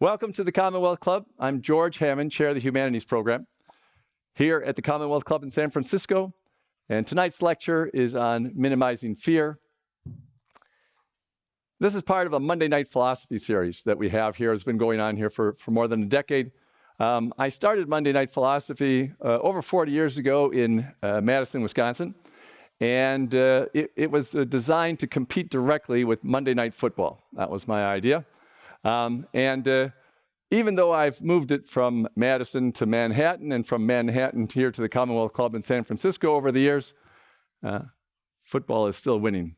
Welcome to the Commonwealth Club. I'm George Hammond, Chair of the Humanities Program here at the Commonwealth Club in San Francisco. And tonight's lecture is on minimizing fear. This is part of a Monday Night Philosophy series that we have here. It's been going on here for more than a decade. I started Monday Night Philosophy over 40 years ago in Madison, Wisconsin. And it was designed to compete directly with Monday Night Football. That was my idea. Even though I've moved it from Madison to Manhattan and from Manhattan here to the Commonwealth Club in San Francisco over the years, football is still winning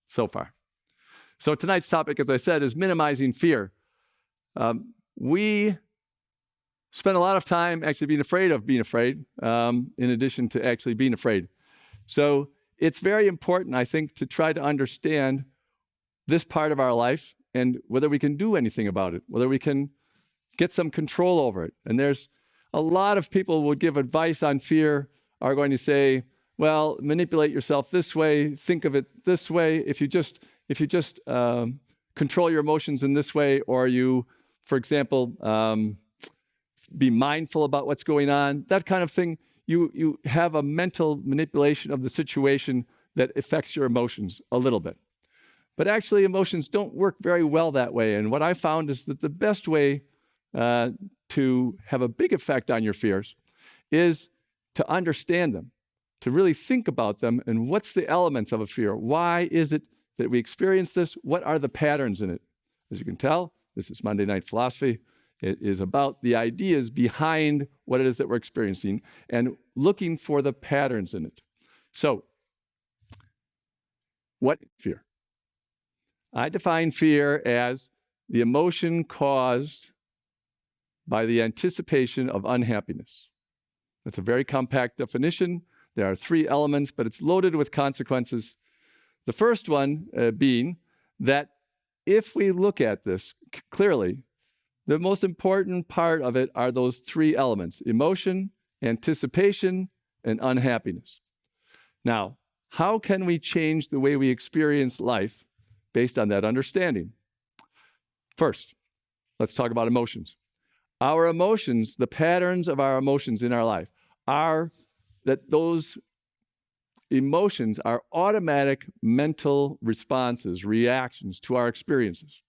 so far. So tonight's topic, as I said, is minimizing fear. We spend a lot of time actually being afraid of being afraid, in addition to actually being afraid. So it's very important, I think, to try to understand this part of our life and whether we can do anything about it, whether we can get some control over it. And there's a lot of people who would give advice on fear are going to say, well, manipulate yourself this way, think of it this way. If you just control your emotions in this way, or you, for example, be mindful about what's going on, that kind of thing, you have a mental manipulation of the situation that affects your emotions a little bit. But actually, emotions don't work very well that way. And what I found is that the best way to have a big effect on your fears is to understand them, to really think about them, and what's the elements of a fear? Why is it that we experience this? What are the patterns in it? As you can tell, this is Monday Night Philosophy. It is about the ideas behind what it is that we're experiencing and looking for the patterns in it. So, what is fear? I define fear as the emotion caused by the anticipation of unhappiness. That's a very compact definition. There are three elements, but it's loaded with consequences. The first one being that if we look at this clearly, the most important part of it are those three elements: emotion, anticipation, and unhappiness. Now, how can we change the way we experience life based on that understanding? First, let's talk about emotions. Our emotions, the patterns of our emotions in our life, are that those emotions are automatic mental responses, reactions to our experiences.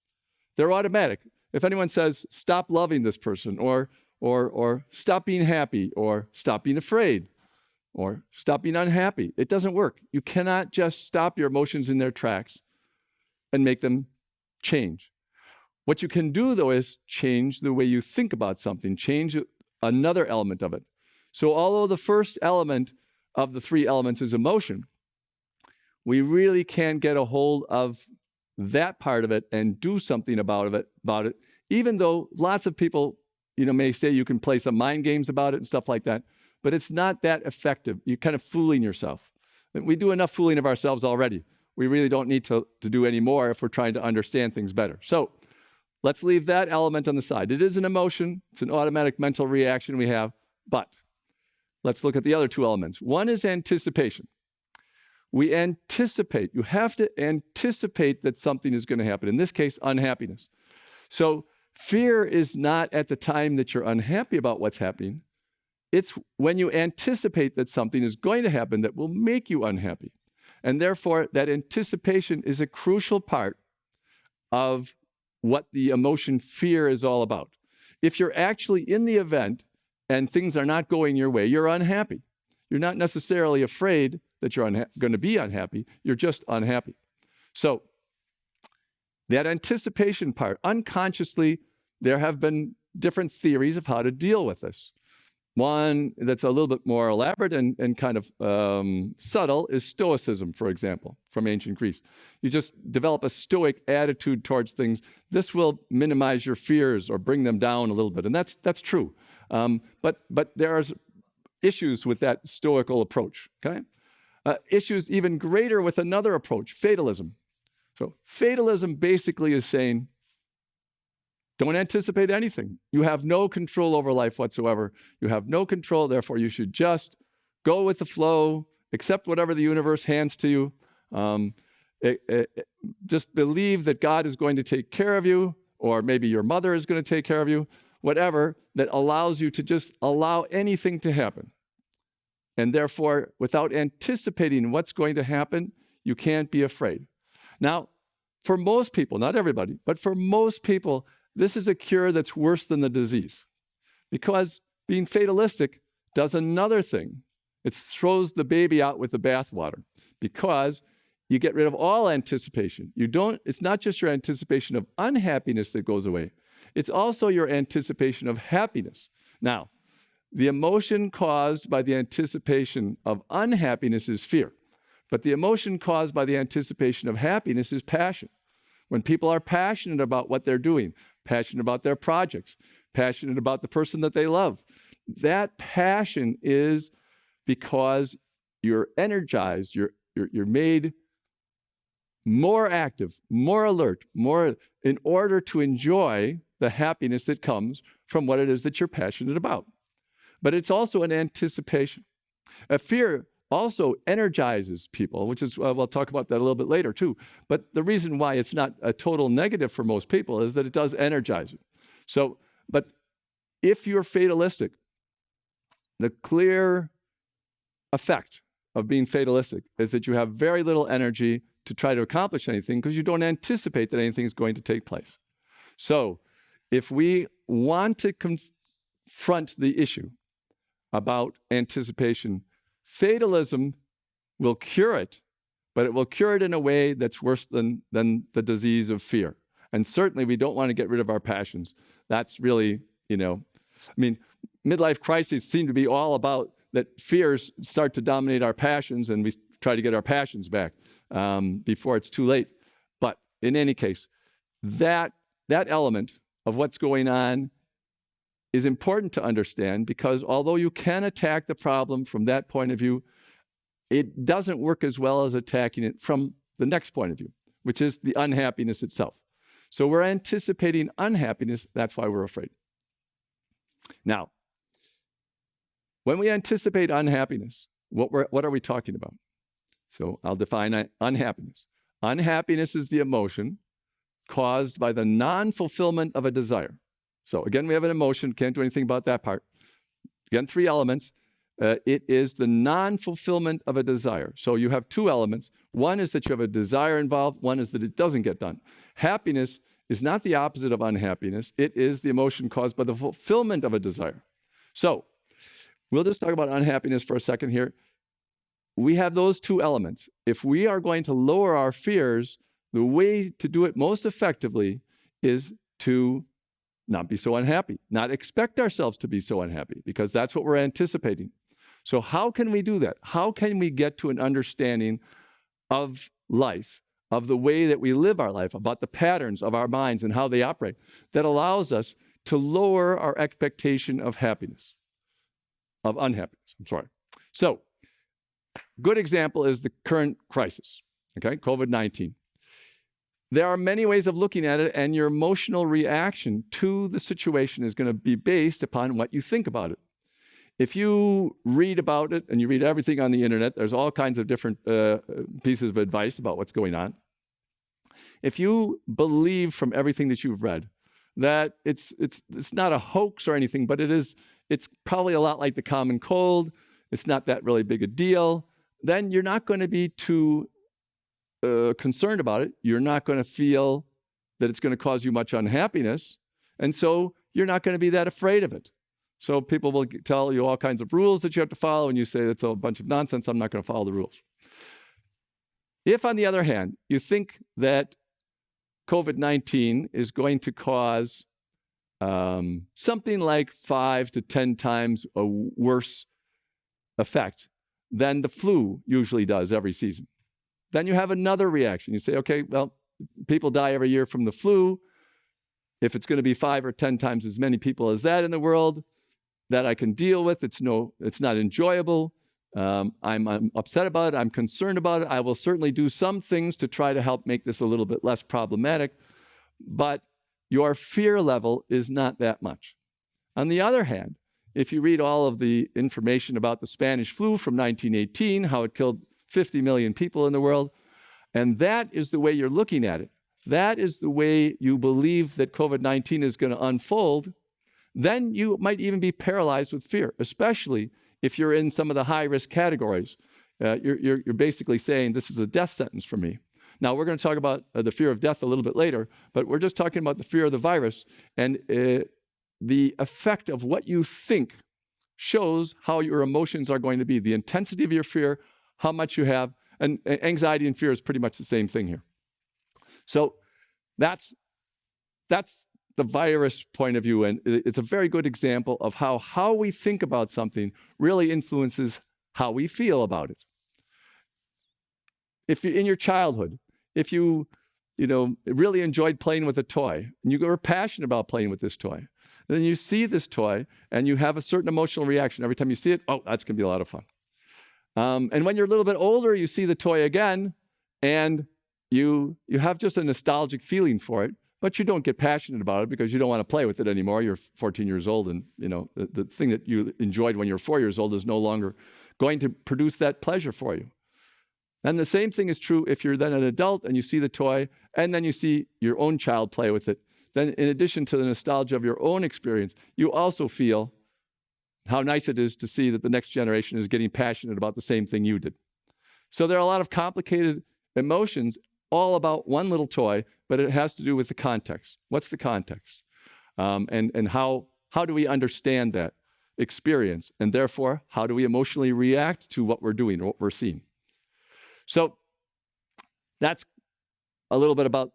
They're automatic. If anyone says, stop loving this person, or stop being happy, or stop being afraid, or stop being unhappy, it doesn't work. You cannot just stop your emotions in their tracks and make them change. What you can do, though, is change the way you think about something, change another element of it. So although the first element of the three elements is emotion, we really can get a hold of that part of it and do something about it, even though lots of people, may say you can play some mind games about it and stuff like that, but it's not that effective. You're kind of fooling yourself. We do enough fooling of ourselves already. We really don't need to do any more if we're trying to understand things better. So let's leave that element on the side. It is an emotion. It's an automatic mental reaction we have. But let's look at the other two elements. One is anticipation. We anticipate. You have to anticipate that something is going to happen. In this case, unhappiness. So fear is not at the time that you're unhappy about what's happening. It's when you anticipate that something is going to happen that will make you unhappy. And therefore, that anticipation is a crucial part of what the emotion fear is all about. If you're actually in the event and things are not going your way, you're unhappy. You're not necessarily afraid that you're going to be unhappy. You're just unhappy. So that anticipation part, unconsciously, there have been different theories of how to deal with this. One that's a little bit more elaborate and kind of subtle is Stoicism, for example, from ancient Greece. You just develop a stoic attitude towards things. This will minimize your fears or bring them down a little bit, and that's true. But there's issues with that stoical approach, okay? Issues even greater with another approach, fatalism. So fatalism basically is saying, don't anticipate anything. You have no control over life whatsoever. You have no control, therefore you should just go with the flow, accept whatever the universe hands to you. Just believe that God is going to take care of you, or maybe your mother is going to take care of you, whatever, that allows you to just allow anything to happen. And therefore, without anticipating what's going to happen, you can't be afraid. Now, for most people, not everybody, but for most people, this is a cure that's worse than the disease. Because being fatalistic does another thing. It throws the baby out with the bathwater, because you get rid of all anticipation. It's not just your anticipation of unhappiness that goes away. It's also your anticipation of happiness. Now, the emotion caused by the anticipation of unhappiness is fear. But the emotion caused by the anticipation of happiness is passion. When people are passionate about what they're doing, passionate about their projects, passionate about the person that they love, that passion is because you're energized, you're made more active, more alert, more in order to enjoy the happiness that comes from what it is that you're passionate about. But it's also an anticipation. Fear also energizes people, which is, we'll talk about that a little bit later too. But the reason why it's not a total negative for most people is that it does energize you. So, but if you're fatalistic, the clear effect of being fatalistic is that you have very little energy to try to accomplish anything because you don't anticipate that anything is going to take place. So if we want to confront the issue about anticipation, fatalism will cure it, but it will cure it in a way that's worse than the disease of fear. And certainly we don't want to get rid of our passions. That's really, midlife crises seem to be all about that fears start to dominate our passions and we try to get our passions back before it's too late. But in any case, that element of what's going on is important to understand, because although you can attack the problem from that point of view, it doesn't work as well as attacking it from the next point of view, which is the unhappiness itself. So we're anticipating unhappiness, that's why we're afraid. Now, when we anticipate unhappiness, what are we talking about? So I'll define unhappiness. Unhappiness is the emotion caused by the non-fulfillment of a desire. So again, we have an emotion, can't do anything about that part. Again, 3 elements. It is the non-fulfillment of a desire. So you have 2 elements. One is that you have a desire involved. One is that it doesn't get done. Happiness is not the opposite of unhappiness. It is the emotion caused by the fulfillment of a desire. So we'll just talk about unhappiness for a second here. We have those 2 elements. If we are going to lower our fears, the way to do it most effectively is to not be so unhappy, not expect ourselves to be so unhappy, because that's what we're anticipating. So how can we do that? How can we get to an understanding of life, of the way that we live our life, about the patterns of our minds and how they operate, that allows us to lower our expectation of happiness, of unhappiness, So, good example is the current crisis, okay, COVID-19. There are many ways of looking at it, and your emotional reaction to the situation is going to be based upon what you think about it. If you read about it, and you read everything on the internet, there's all kinds of different pieces of advice about what's going on. If you believe from everything that you've read that it's not a hoax or anything, but it's probably a lot like the common cold, it's not that really big a deal, then you're not going to be too concerned about it. You're not going to feel that it's going to cause you much unhappiness. And so you're not going to be that afraid of it. So people will tell you all kinds of rules that you have to follow, and you say, that's a bunch of nonsense, I'm not going to follow the rules. If, on the other hand, you think that COVID-19 is going to cause something like 5 to 10 times a worse effect than the flu usually does every season, then you have another reaction. You say, okay, well, people die every year from the flu. If it's going to be 5 or 10 times as many people as that in the world, that I can deal with. It's not enjoyable. I'm upset about it. I'm concerned about it. I will certainly do some things to try to help make this a little bit less problematic, but your fear level is not that much. On the other hand, if you read all of the information about the Spanish flu from 1918, how it killed 50 million people in the world, and that is the way you're looking at it, that is the way you believe that COVID-19 is going to unfold, then you might even be paralyzed with fear, especially if you're in some of the high-risk categories. You're basically saying, this is a death sentence for me. Now, we're going to talk about the fear of death a little bit later, but we're just talking about the fear of the virus. And the effect of what you think shows how your emotions are going to be. The intensity of your fear, how much you have, and anxiety and fear is pretty much the same thing here. So that's the virus point of view, and it's a very good example of how we think about something really influences how we feel about it. If you're in your childhood, if you really enjoyed playing with a toy, and you were passionate about playing with this toy, and then you see this toy, and you have a certain emotional reaction every time you see it. Oh, that's going to be a lot of fun. And when you're a little bit older, you see the toy again, and you have just a nostalgic feeling for it, but you don't get passionate about it because you don't want to play with it anymore. You're 14 years old, and the thing that you enjoyed when you're 4 years old is no longer going to produce that pleasure for you. And the same thing is true if you're then an adult and you see the toy, and then you see your own child play with it. Then in addition to the nostalgia of your own experience, you also feel how nice it is to see that the next generation is getting passionate about the same thing you did. So there are a lot of complicated emotions all about one little toy, but it has to do with the context. What's the context? And how do we understand that experience? And therefore, how do we emotionally react to what we're doing or what we're seeing? So that's a little bit about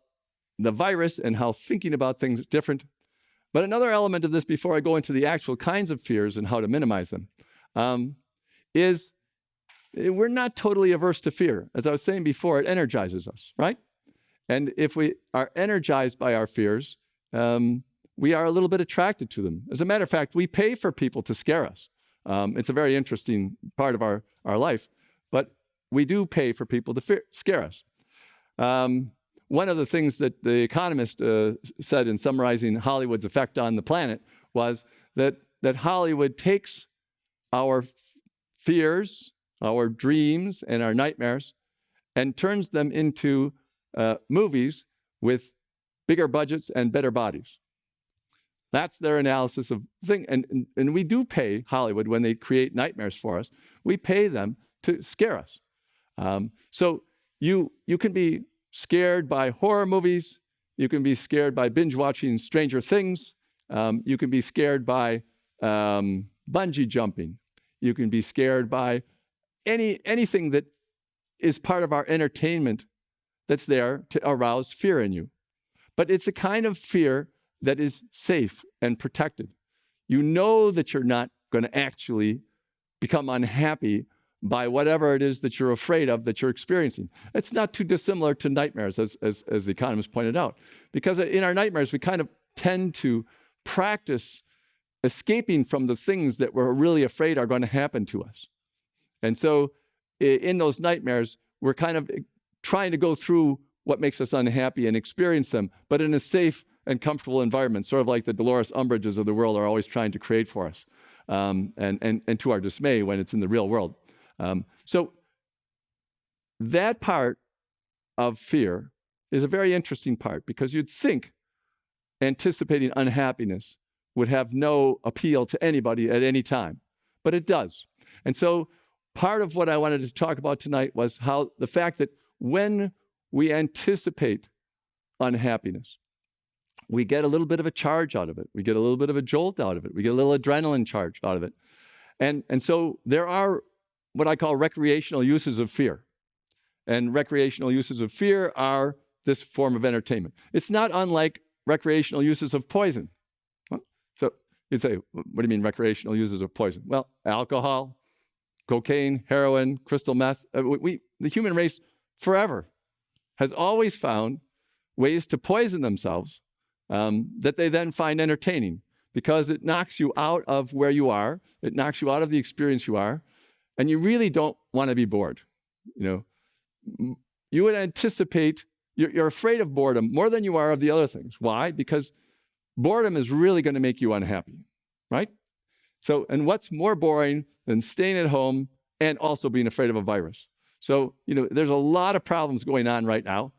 the virus and how thinking about things is different. But another element of this, before I go into the actual kinds of fears and how to minimize them, is we're not totally averse to fear. As I was saying before, it energizes us, right? And if we are energized by our fears, we are a little bit attracted to them. As a matter of fact, we pay for people to scare us. It's a very interesting part of our life, but we do pay for people to scare us. One of the things that The Economist said in summarizing Hollywood's effect on the planet was that Hollywood takes our fears, our dreams, and our nightmares and turns them into movies with bigger budgets and better bodies. That's their analysis of the thing. And we do pay Hollywood when they create nightmares for us. We pay them to scare us. So you can be scared by horror movies. You can be scared by binge watching Stranger Things. You can be scared by bungee jumping. You can be scared by anything that is part of our entertainment that's there to arouse fear in you. But it's a kind of fear that is safe and protected. You know that you're not going to actually become unhappy by whatever it is that you're afraid of that you're experiencing. It's not too dissimilar to nightmares, as The Economist pointed out. Because in our nightmares, we kind of tend to practice escaping from the things that we're really afraid are going to happen to us. And so in those nightmares, we're kind of trying to go through what makes us unhappy and experience them, but in a safe and comfortable environment, sort of like the Dolores Umbridges of the world are always trying to create for us, and to our dismay when it's in the real world. So that part of fear is a very interesting part, because you'd think anticipating unhappiness would have no appeal to anybody at any time, but it does. And so part of what I wanted to talk about tonight was how the fact that when we anticipate unhappiness, we get a little bit of a charge out of it. We get a little bit of a jolt out of it. We get a little adrenaline charge out of it. And so there are what I call recreational uses of fear. And recreational uses of fear are this form of entertainment. It's not unlike recreational uses of poison. So you'd say, what do you mean recreational uses of poison? Well, alcohol, cocaine, heroin, crystal meth. The human race forever has always found ways to poison themselves that they then find entertaining, because it knocks you out of where you are. It knocks you out of the experience you are. And you really don't want to be bored. You would anticipate, you're afraid of boredom more than you are of the other things. Why? Because boredom is really going to make you unhappy, right? So, and what's more boring than staying at home and also being afraid of a virus? So, there's a lot of problems going on right now.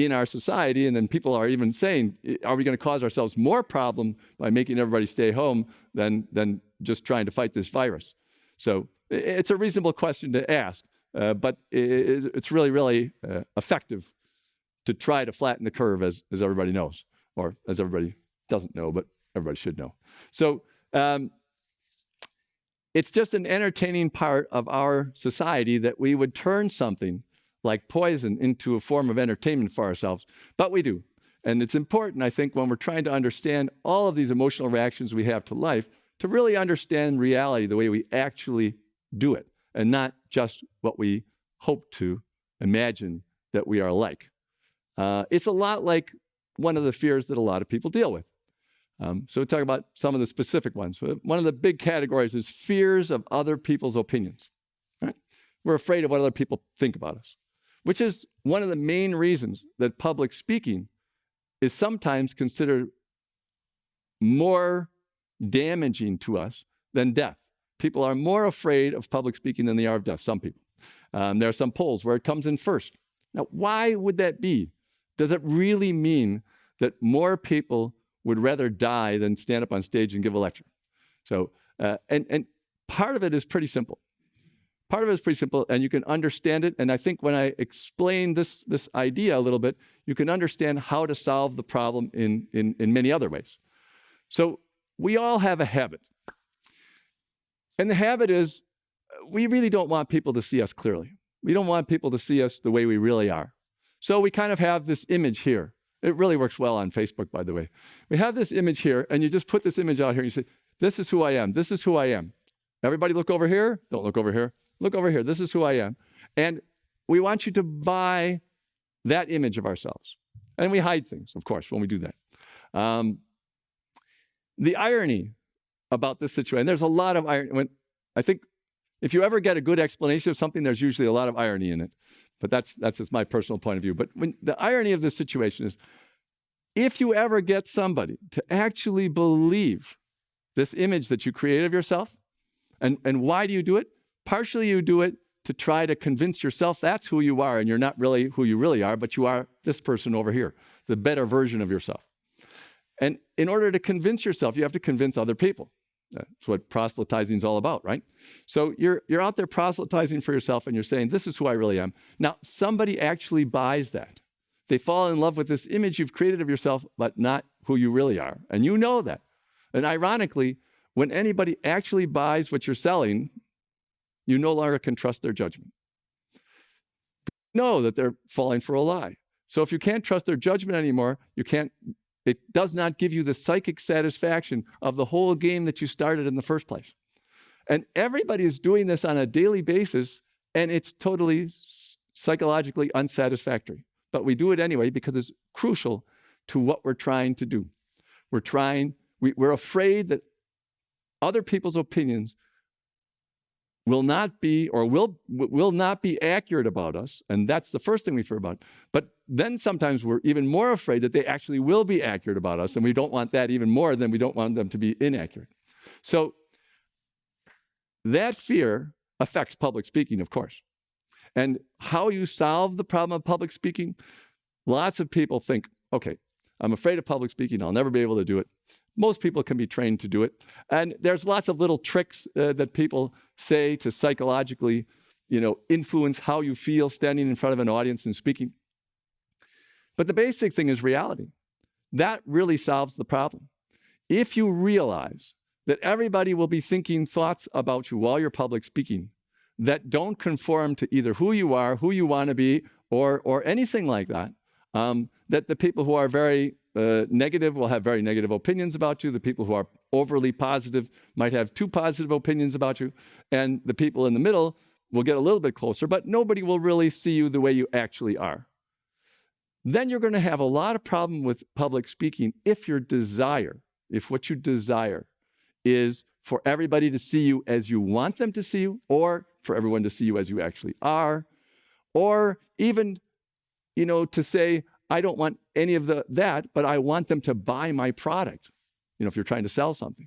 in our society. And then people are even saying, are we going to cause ourselves more problem by making everybody stay home than just trying to fight this virus? So it's a reasonable question to ask, but it's really, really effective to try to flatten the curve, as everybody knows, or as everybody doesn't know, but everybody should know. So it's just an entertaining part of our society that we would turn something like poison into a form of entertainment for ourselves, but we do. And it's important, I think, when we're trying to understand all of these emotional reactions we have to life, to really understand reality the way we actually do it, and not just what we hope to imagine that we are like. It's a lot like one of the fears that a lot of people deal with. So we'll talk about some of the specific ones. One of the big categories is fears of other people's opinions. Right? We're afraid of what other people think about us, which is one of the main reasons that public speaking is sometimes considered more damaging to us than death. People are more afraid of public speaking than they are of death, some people. There are some polls where it comes in first. Now, why would that be? Does it really mean that more people would rather die than stand up on stage and give a lecture? So, and part of it is pretty simple. Part of it is pretty simple, and you can understand it. And I think when I explain this idea a little bit, you can understand how to solve the problem in many other ways. So we all have a habit. And the habit is we really don't want people to see us clearly. We don't want people to see us the way we really are. So we kind of have this image here. It really works well on Facebook, by the way. We have this image here, and you just put this image out here, and you say, this is who I am. This is who I am. Everybody look over here. Don't look over here. Look over here. This is who I am. And we want you to buy that image of ourselves. And we hide things, of course, when we do that. The irony about this situation, there's a lot of irony. I think if you ever get a good explanation of something, there's usually a lot of irony in it. But that's just my personal point of view. But the irony of this situation is, if you ever get somebody to actually believe this image that you created of yourself, and why do you do it? Partially you do it to try to convince yourself that's who you are, and you're not really who you really are, but you are this person over here, the better version of yourself. And in order to convince yourself, you have to convince other people. That's what proselytizing is all about, right? So you're out there proselytizing for yourself, and you're saying, this is who I really am. Now, somebody actually buys that. They fall in love with this image you've created of yourself, but not who you really are. And you know that. And ironically, when anybody actually buys what you're selling, you no longer can trust their judgment. You know that they're falling for a lie. So if you can't trust their judgment anymore, it does not give you the psychic satisfaction of the whole game that you started in the first place. And everybody is doing this on a daily basis, and it's totally psychologically unsatisfactory. But we do it anyway because it's crucial to what we're trying to do. We're afraid that other people's opinions will not be or will not be accurate about us, and that's the first thing we fear about. But then sometimes we're even more afraid that they actually will be accurate about us, and we don't want that even more than we don't want them to be inaccurate. So that fear affects public speaking, of course. And how you solve the problem of public speaking, lots of people think, okay, I'm afraid of public speaking, I'll never be able to do it. Most people can be trained to do it. And there's lots of little tricks that people say to psychologically, influence how you feel standing in front of an audience and speaking. But the basic thing is reality. That really solves the problem. If you realize that everybody will be thinking thoughts about you while you're public speaking that don't conform to either who you are, who you want to be, or anything like that, that the people who are very negative will have very negative opinions about you. The people who are overly positive might have too positive opinions about you. And the people in the middle will get a little bit closer, but nobody will really see you the way you actually are. Then you're going to have a lot of problem with public speaking if what you desire is for everybody to see you as you want them to see you, or for everyone to see you as you actually are, or even, to say, I don't want any of that, but I want them to buy my product, if you're trying to sell something.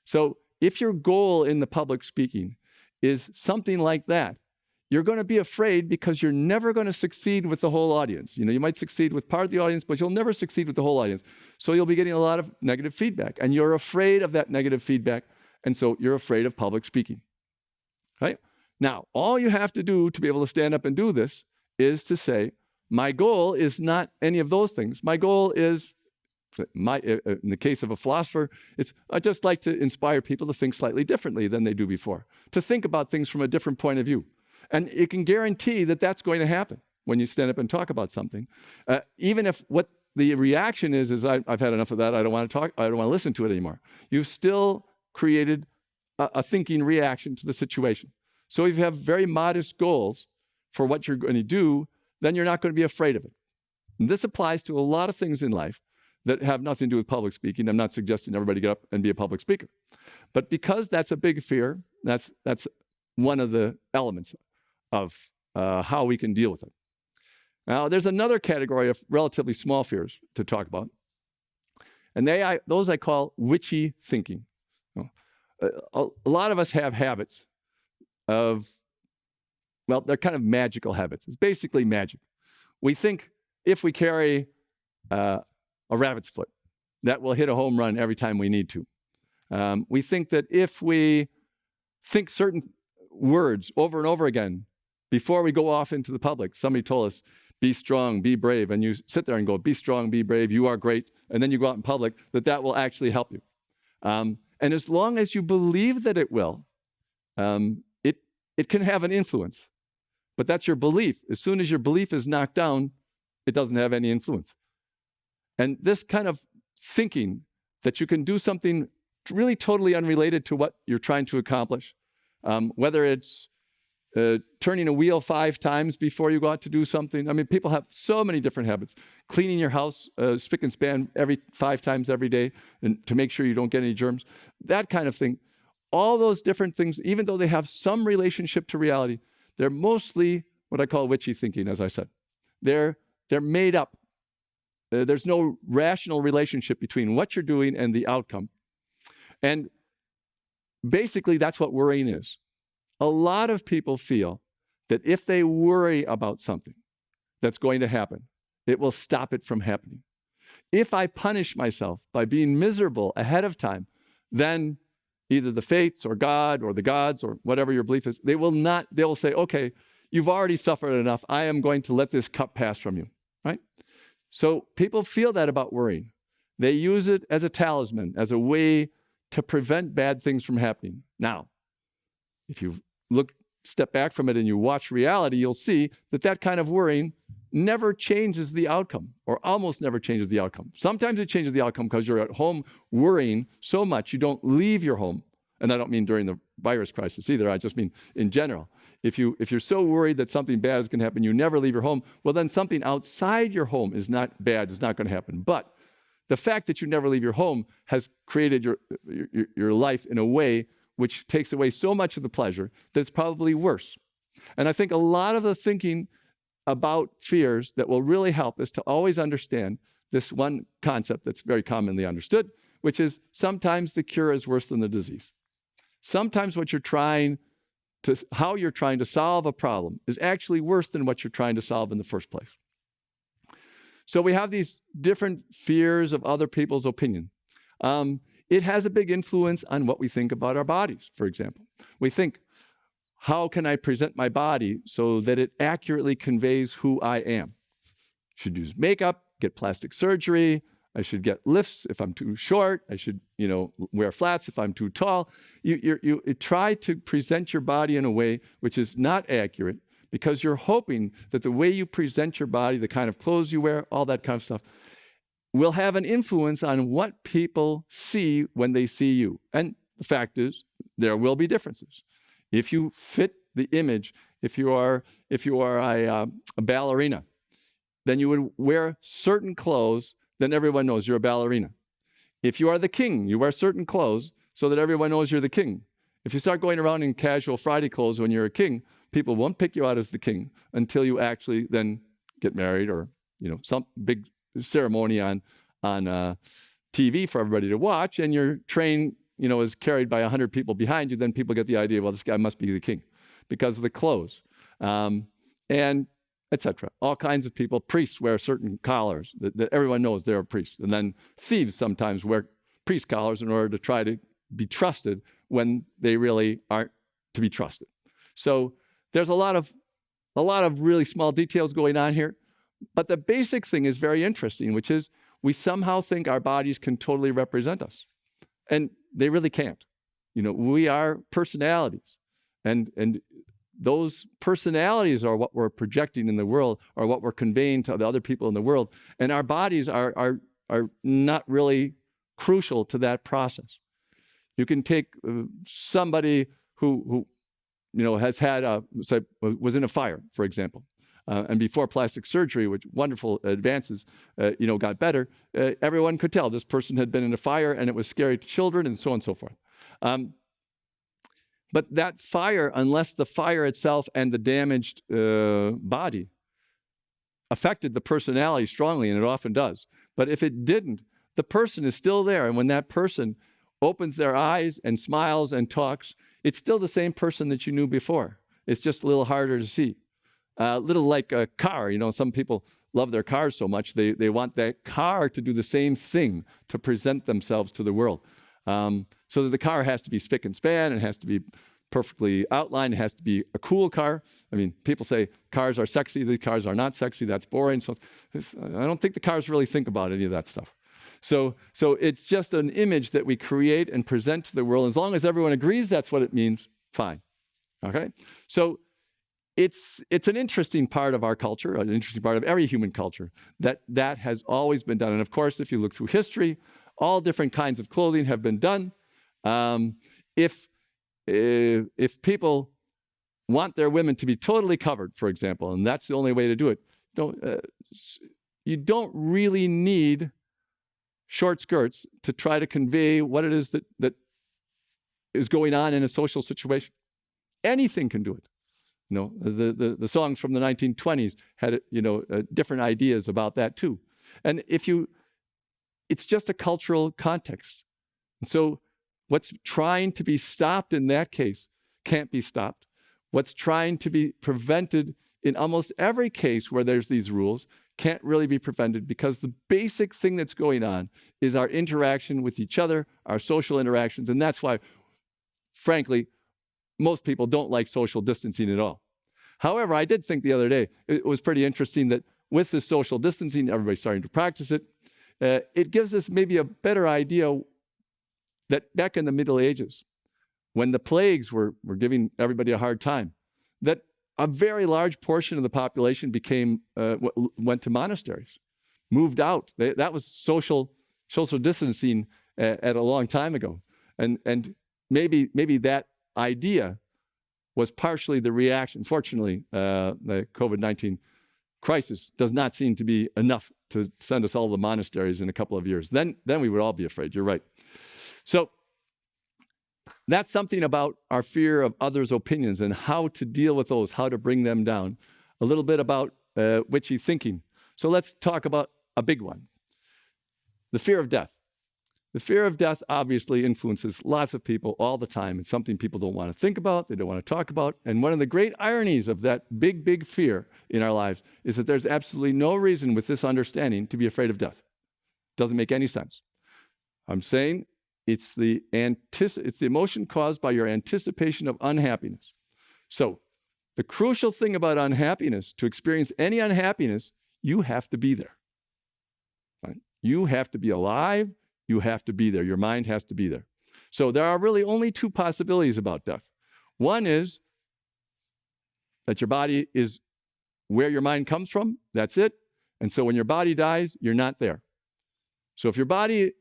So if your goal in the public speaking is something like that, you're going to be afraid because you're never going to succeed with the whole audience. You might succeed with part of the audience, but you'll never succeed with the whole audience. So you'll be getting a lot of negative feedback, and you're afraid of that negative feedback, and so you're afraid of public speaking, right? Now, all you have to do to be able to stand up and do this is to say, my goal is not any of those things. My goal is, in the case of a philosopher, I just like to inspire people to think slightly differently than they do before, to think about things from a different point of view. And you can guarantee that that's going to happen when you stand up and talk about something. Even if what the reaction is I've had enough of that, I don't want to talk, I don't want to listen to it anymore. You've still created a thinking reaction to the situation. So if you have very modest goals for what you're going to do, then you're not going to be afraid of it. And this applies to a lot of things in life that have nothing to do with public speaking. I'm not suggesting everybody get up and be a public speaker. But because that's a big fear, that's one of the elements of how we can deal with it. Now, there's another category of relatively small fears to talk about. And those I call witchy thinking. A lot of us have habits of, well, they're kind of magical habits. It's basically magic. We think if we carry a rabbit's foot, that will hit a home run every time we need to. We think that if we think certain words over and over again before we go off into the public, somebody told us, be strong, be brave, and you sit there and go, be strong, be brave, you are great, and then you go out in public, that will actually help you. And as long as you believe that it will, it can have an influence. But that's your belief. As soon as your belief is knocked down, it doesn't have any influence. And this kind of thinking that you can do something really totally unrelated to what you're trying to accomplish, whether it's turning a wheel 5 times before you go out to do something. I mean, people have so many different habits. Cleaning your house spick and span 5 times every day and to make sure you don't get any germs. That kind of thing. All those different things, even though they have some relationship to reality, they're mostly what I call witchy thinking, as I said. They're made up. There's no rational relationship between what you're doing and the outcome. And basically, that's what worrying is. A lot of people feel that if they worry about something that's going to happen, it will stop it from happening. If I punish myself by being miserable ahead of time, then either the fates or God or the gods or whatever your belief is, they will say, okay, you've already suffered enough. I am going to let this cup pass from you, right? So people feel that about worrying. They use it as a talisman, as a way to prevent bad things from happening. Now, if you step back from it and you watch reality, you'll see that kind of worrying never changes the outcome, or almost never changes the outcome. Sometimes it changes the outcome because you're at home worrying so much you don't leave your home. And I don't mean during the virus crisis either. I just mean in general. If you're so worried that something bad is going to happen, you never leave your home, well, then something outside your home is not bad, is not going to happen. But the fact that you never leave your home has created your life in a way which takes away so much of the pleasure that it's probably worse. And I think a lot of the thinking about fears that will really help is to always understand this one concept that's very commonly understood, which is sometimes the cure is worse than the disease. Sometimes how you're trying to solve a problem is actually worse than what you're trying to solve in the first place. So we have these different fears of other people's opinion. It has a big influence on what we think about our bodies, for example. We think, how can I present my body so that it accurately conveys who I am? I should use makeup, get plastic surgery. I should get lifts if I'm too short. I should, wear flats if I'm too tall. You try to present your body in a way which is not accurate because you're hoping that the way you present your body, the kind of clothes you wear, all that kind of stuff, will have an influence on what people see when they see you. And the fact is, there will be differences. If you fit the image, if you are a ballerina, then you would wear certain clothes, then everyone knows you're a ballerina. If you are the king, you wear certain clothes so that everyone knows you're the king. If you start going around in casual Friday clothes when you're a king, people won't pick you out as the king until you actually then get married or, some big ceremony on TV for everybody to watch, and your train, is carried by 100 people behind you, then people get the idea, well, this guy must be the king because of the clothes. and etc. All kinds of people. Priests wear certain collars that everyone knows they're a priest. And then thieves sometimes wear priest collars in order to try to be trusted when they really aren't to be trusted. So there's a lot of really small details going on here. But the basic thing is very interesting, which is we somehow think our bodies can totally represent us. And they really can't. We are personalities. And those personalities are what we're projecting in the world, or what we're conveying to the other people in the world. And our bodies are not really crucial to that process. You can take somebody who has had was in a fire, for example, and before plastic surgery, which wonderful advances, got better. Everyone could tell this person had been in a fire, and it was scary to children, and so on and so forth. But that fire, unless the fire itself and the damaged body affected the personality strongly, and it often does. But if it didn't, the person is still there. And when that person opens their eyes and smiles and talks, it's still the same person that you knew before. It's just a little harder to see. A little like a car. Some people love their cars so much, they want that car to do the same thing, to present themselves to the world. So that the car has to be spick and span, it has to be perfectly outlined, it has to be a cool car. I mean, people say cars are sexy, these cars are not sexy, that's boring. So I don't think the cars really think about any of that stuff. So it's just an image that we create and present to the world. As long as everyone agrees that's what it means, fine. Okay? So it's an interesting part of our culture, an interesting part of every human culture, that has always been done. And of course, if you look through history, all different kinds of clothing have been done. If people want their women to be totally covered, for example, and that's the only way to do it, you don't really need short skirts to try to convey what it is that is going on in a social situation. Anything can do it. The songs from the 1920s had different ideas about that too. And it's just a cultural context. And so what's trying to be stopped in that case can't be stopped. What's trying to be prevented in almost every case where there's these rules can't really be prevented, because the basic thing that's going on is our interaction with each other, our social interactions, and that's why, frankly, most people don't like social distancing at all. However, I did think the other day, it was pretty interesting that with this social distancing, everybody's starting to practice it. It gives us maybe a better idea that back in the Middle Ages, when the plagues were giving everybody a hard time, that a very large portion of the population went to monasteries, moved out. That was social distancing at a long time ago. And maybe that idea was partially the reaction. Fortunately, the COVID-19 crisis does not seem to be enough to send us all to monasteries in a couple of years. Then we would all be afraid. You're right. So that's something about our fear of others' opinions and how to deal with those, how to bring them down. A little bit about witchy thinking. So let's talk about a big one. The fear of death. The fear of death obviously influences lots of people all the time. It's something people don't want to think about, they don't want to talk about. And one of the great ironies of that big fear in our lives is that there's absolutely no reason with this understanding to be afraid of death. Doesn't make any sense. I'm saying it's the emotion caused by your anticipation of unhappiness. So the crucial thing about unhappiness, to experience any unhappiness, you have to be there. Right? You have to be alive. You have to be there. Your mind has to be there. So there are really only two possibilities about death. One is that your body is where your mind comes from. That's it. And so when your body dies, you're not there. So if your body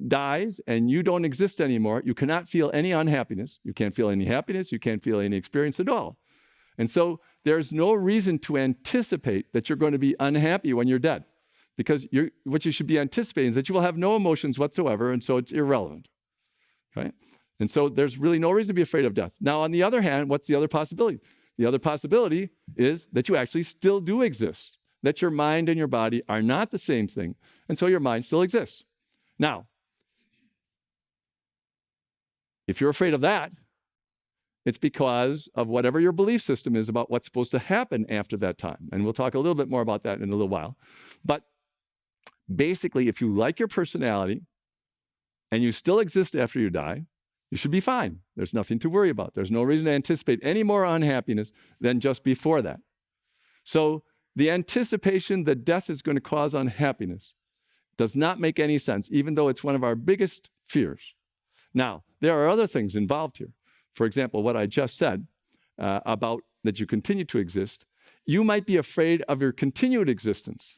dies and you don't exist anymore, you cannot feel any unhappiness. You can't feel any happiness. You can't feel any experience at all. And so there's no reason to anticipate that you're going to be unhappy when you're dead. Because what you should be anticipating is that you will have no emotions whatsoever, and so it's irrelevant. Okay? And so there's really no reason to be afraid of death. Now, on the other hand, what's the other possibility? The other possibility is that you actually still do exist, that your mind and your body are not the same thing, and so your mind still exists. Now, if you're afraid of that, It's because of whatever your belief system is about what's supposed to happen after that time. And we'll talk a little bit more about that in a little while. But basically, if you like your personality and you still exist after you die, you should be fine. There's nothing to worry about. There's no reason to anticipate any more unhappiness than just before that. So the anticipation that death is going to cause unhappiness does not make any sense, even though it's one of our biggest fears. Now, there are other things involved here. For example, what I just said about that you continue to exist, you might be afraid of your continued existence.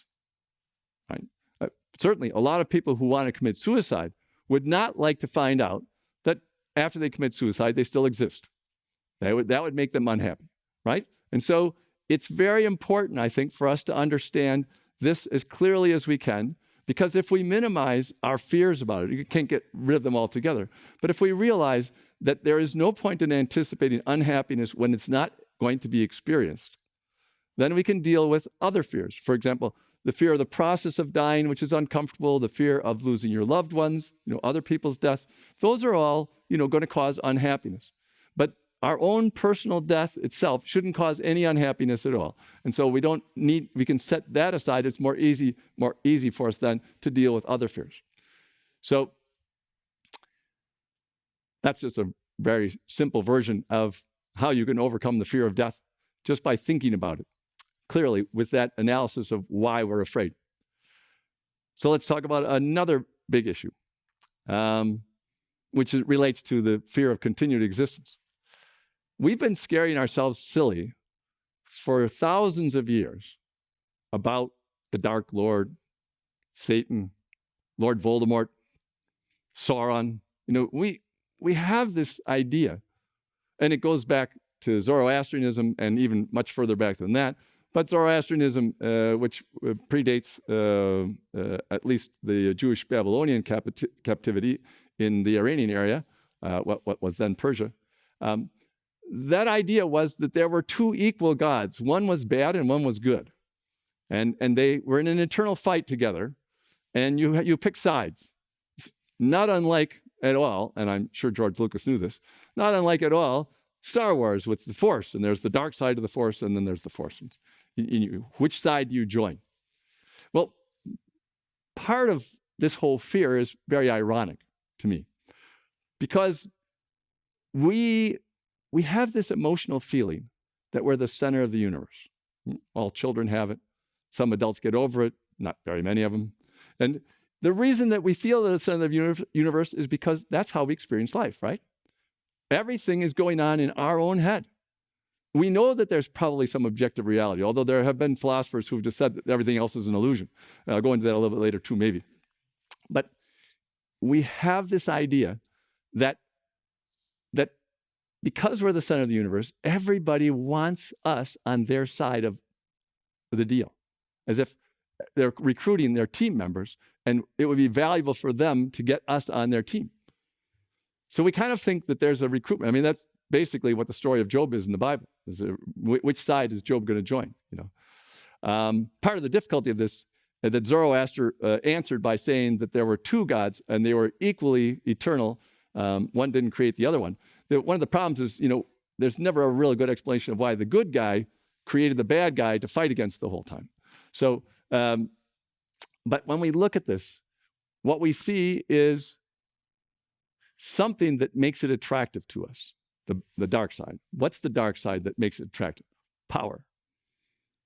Right? Certainly, a lot of people who want to commit suicide would not like to find out that after they commit suicide, they still exist. That would make them unhappy, right? And so it's very important, I think, for us to understand this as clearly as we can, because if we minimize our fears about it, you can't get rid of them altogether. But if we realize that there is no point in anticipating unhappiness when it's not going to be experienced, then we can deal with other fears. For example, the fear of the process of dying, which is uncomfortable, the fear of losing your loved ones, other people's deaths. Those are all, going to cause unhappiness. But our own personal death itself shouldn't cause any unhappiness at all. And so we can set that aside. It's more easy for us then to deal with other fears. So that's just a very simple version of how you can overcome the fear of death just by thinking about it clearly with that analysis of why we're afraid. So let's talk about another big issue, which relates to the fear of continued existence. We've been scaring ourselves silly for thousands of years about the Dark Lord, Satan, Lord Voldemort, Sauron. We have this idea, and it goes back to Zoroastrianism and even much further back than that. But Zoroastrianism, which predates at least the Jewish Babylonian captivity in the Iranian area, what was then Persia, that idea was that there were two equal gods. One was bad and one was good. And they were in an eternal fight together, and you pick sides. Not unlike at all, and I'm sure George Lucas knew this, not unlike at all Star Wars with the Force, and there's the dark side of the Force, and then there's the Force. Which side do you join? Well, part of this whole fear is very ironic to me, because we have this emotional feeling that we're the center of the universe. All children have it. Some adults get over it, not very many of them. And the reason that we feel that the center of the universe is because that's how we experience life, right? Everything is going on in our own head. We know that there's probably some objective reality, although there have been philosophers who've just said that everything else is an illusion. I'll go into that a little bit later too, maybe. But we have this idea that because we're the center of the universe, everybody wants us on their side of the deal, as if they're recruiting their team members, and it would be valuable for them to get us on their team. So we kind of think that there's a recruitment. I mean, that's basically what the story of Job is in the Bible. Which side is Job going to join? Part of the difficulty of this that Zoroaster answered by saying that there were two gods and they were equally eternal. One didn't create the other one. One of the problems is, there's never a really good explanation of why the good guy created the bad guy to fight against the whole time. So, but when we look at this, what we see is something that makes it attractive to us, the dark side. What's the dark side that makes it attractive? Power.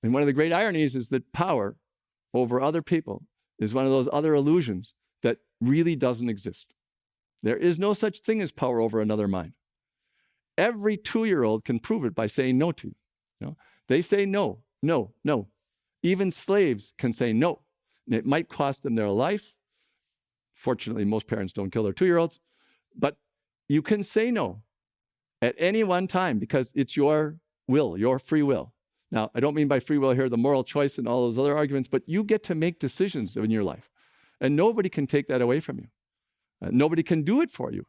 And one of the great ironies is that power over other people is one of those other illusions that really doesn't exist. There is no such thing as power over another mind. Every 2-year-old can prove it by saying no to you. They say no, no, no. Even slaves can say no. And it might cost them their life. Fortunately, most parents don't kill their 2-year-olds. But you can say no at any one time because it's your will, your free will. Now, I don't mean by free will here the moral choice and all those other arguments, but you get to make decisions in your life. And nobody can take that away from you. Nobody can do it for you.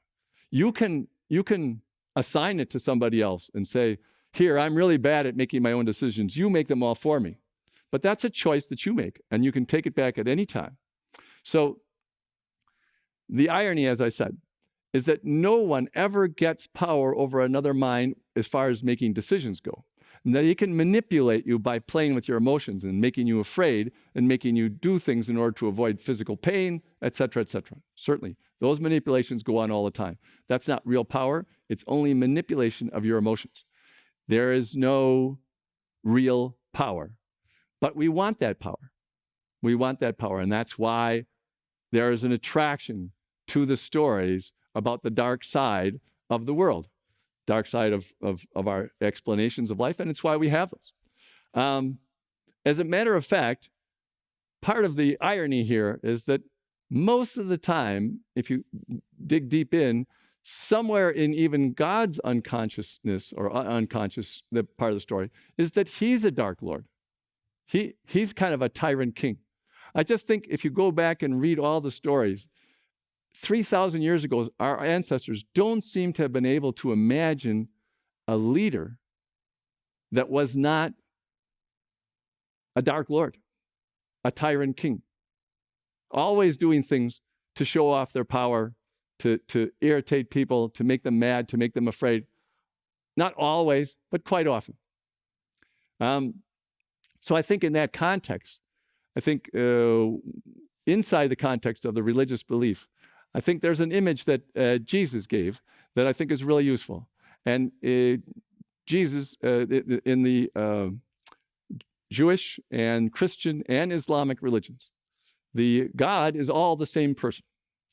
You can assign it to somebody else and say, here, I'm really bad at making my own decisions. You make them all for me. But that's a choice that you make, and you can take it back at any time. So the irony, as I said, is that no one ever gets power over another mind as far as making decisions go. And that he can manipulate you by playing with your emotions and making you afraid and making you do things in order to avoid physical pain, et cetera, et cetera. Certainly, those manipulations go on all the time. That's not real power. It's only manipulation of your emotions. There is no real power. But we want that power. We want that power. And that's why there is an attraction to the stories about the dark side of the world, dark side of our explanations of life, and it's why we have those. As a matter of fact, part of the irony here is that most of the time, if you dig deep in, somewhere in even God's unconsciousness or unconscious the part of the story is that he's a dark lord. He's kind of a tyrant king. I just think if you go back and read all the stories, 3,000 years ago, our ancestors don't seem to have been able to imagine a leader that was not a dark lord, a tyrant king, always doing things to show off their power, to irritate people, to make them mad, to make them afraid. Not always, but quite often. So I think in that context, I think inside the context of the religious belief, I think there's an image that Jesus gave that I think is really useful. And Jesus, in the Jewish and Christian and Islamic religions, the God is all the same person.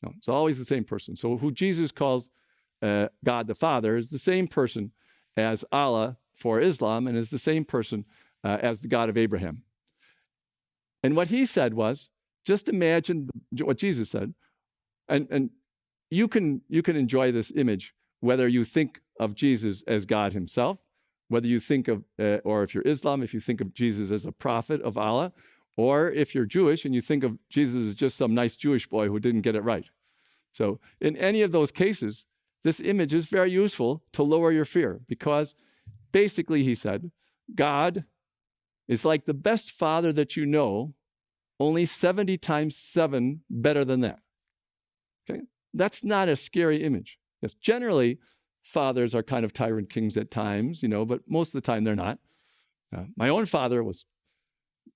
No, it's always the same person. So who Jesus calls God the Father is the same person as Allah for Islam and is the same person as the God of Abraham. And what he said was, just imagine what Jesus said, and you can enjoy this image, whether you think of Jesus as God himself, whether you think of, or if you're Islam, if you think of Jesus as a prophet of Allah, or if you're Jewish and you think of Jesus as just some nice Jewish boy who didn't get it right. So in any of those cases, this image is very useful to lower your fear because basically, he said, God is like the best father that you know, only 70 times 7 better than that. Okay? That's not a scary image. Yes, generally, fathers are kind of tyrant kings at times, but most of the time they're not. My own father was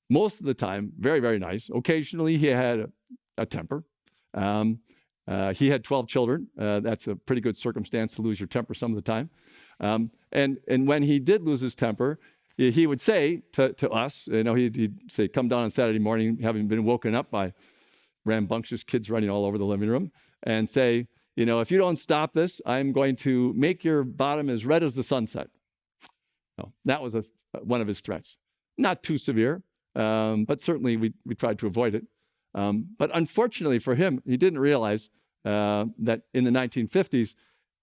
most of the time very, very nice. Occasionally, he had a temper. He had 12 children. That's a pretty good circumstance to lose your temper some of the time. And when he did lose his temper, he would say to us, he'd say, come down on Saturday morning, having been woken up by rambunctious kids running all over the living room, and say, if you don't stop this, I'm going to make your bottom as red as the sunset. No, that was one of his threats. Not too severe, but certainly we tried to avoid it. But unfortunately for him, he didn't realize that in the 1950s,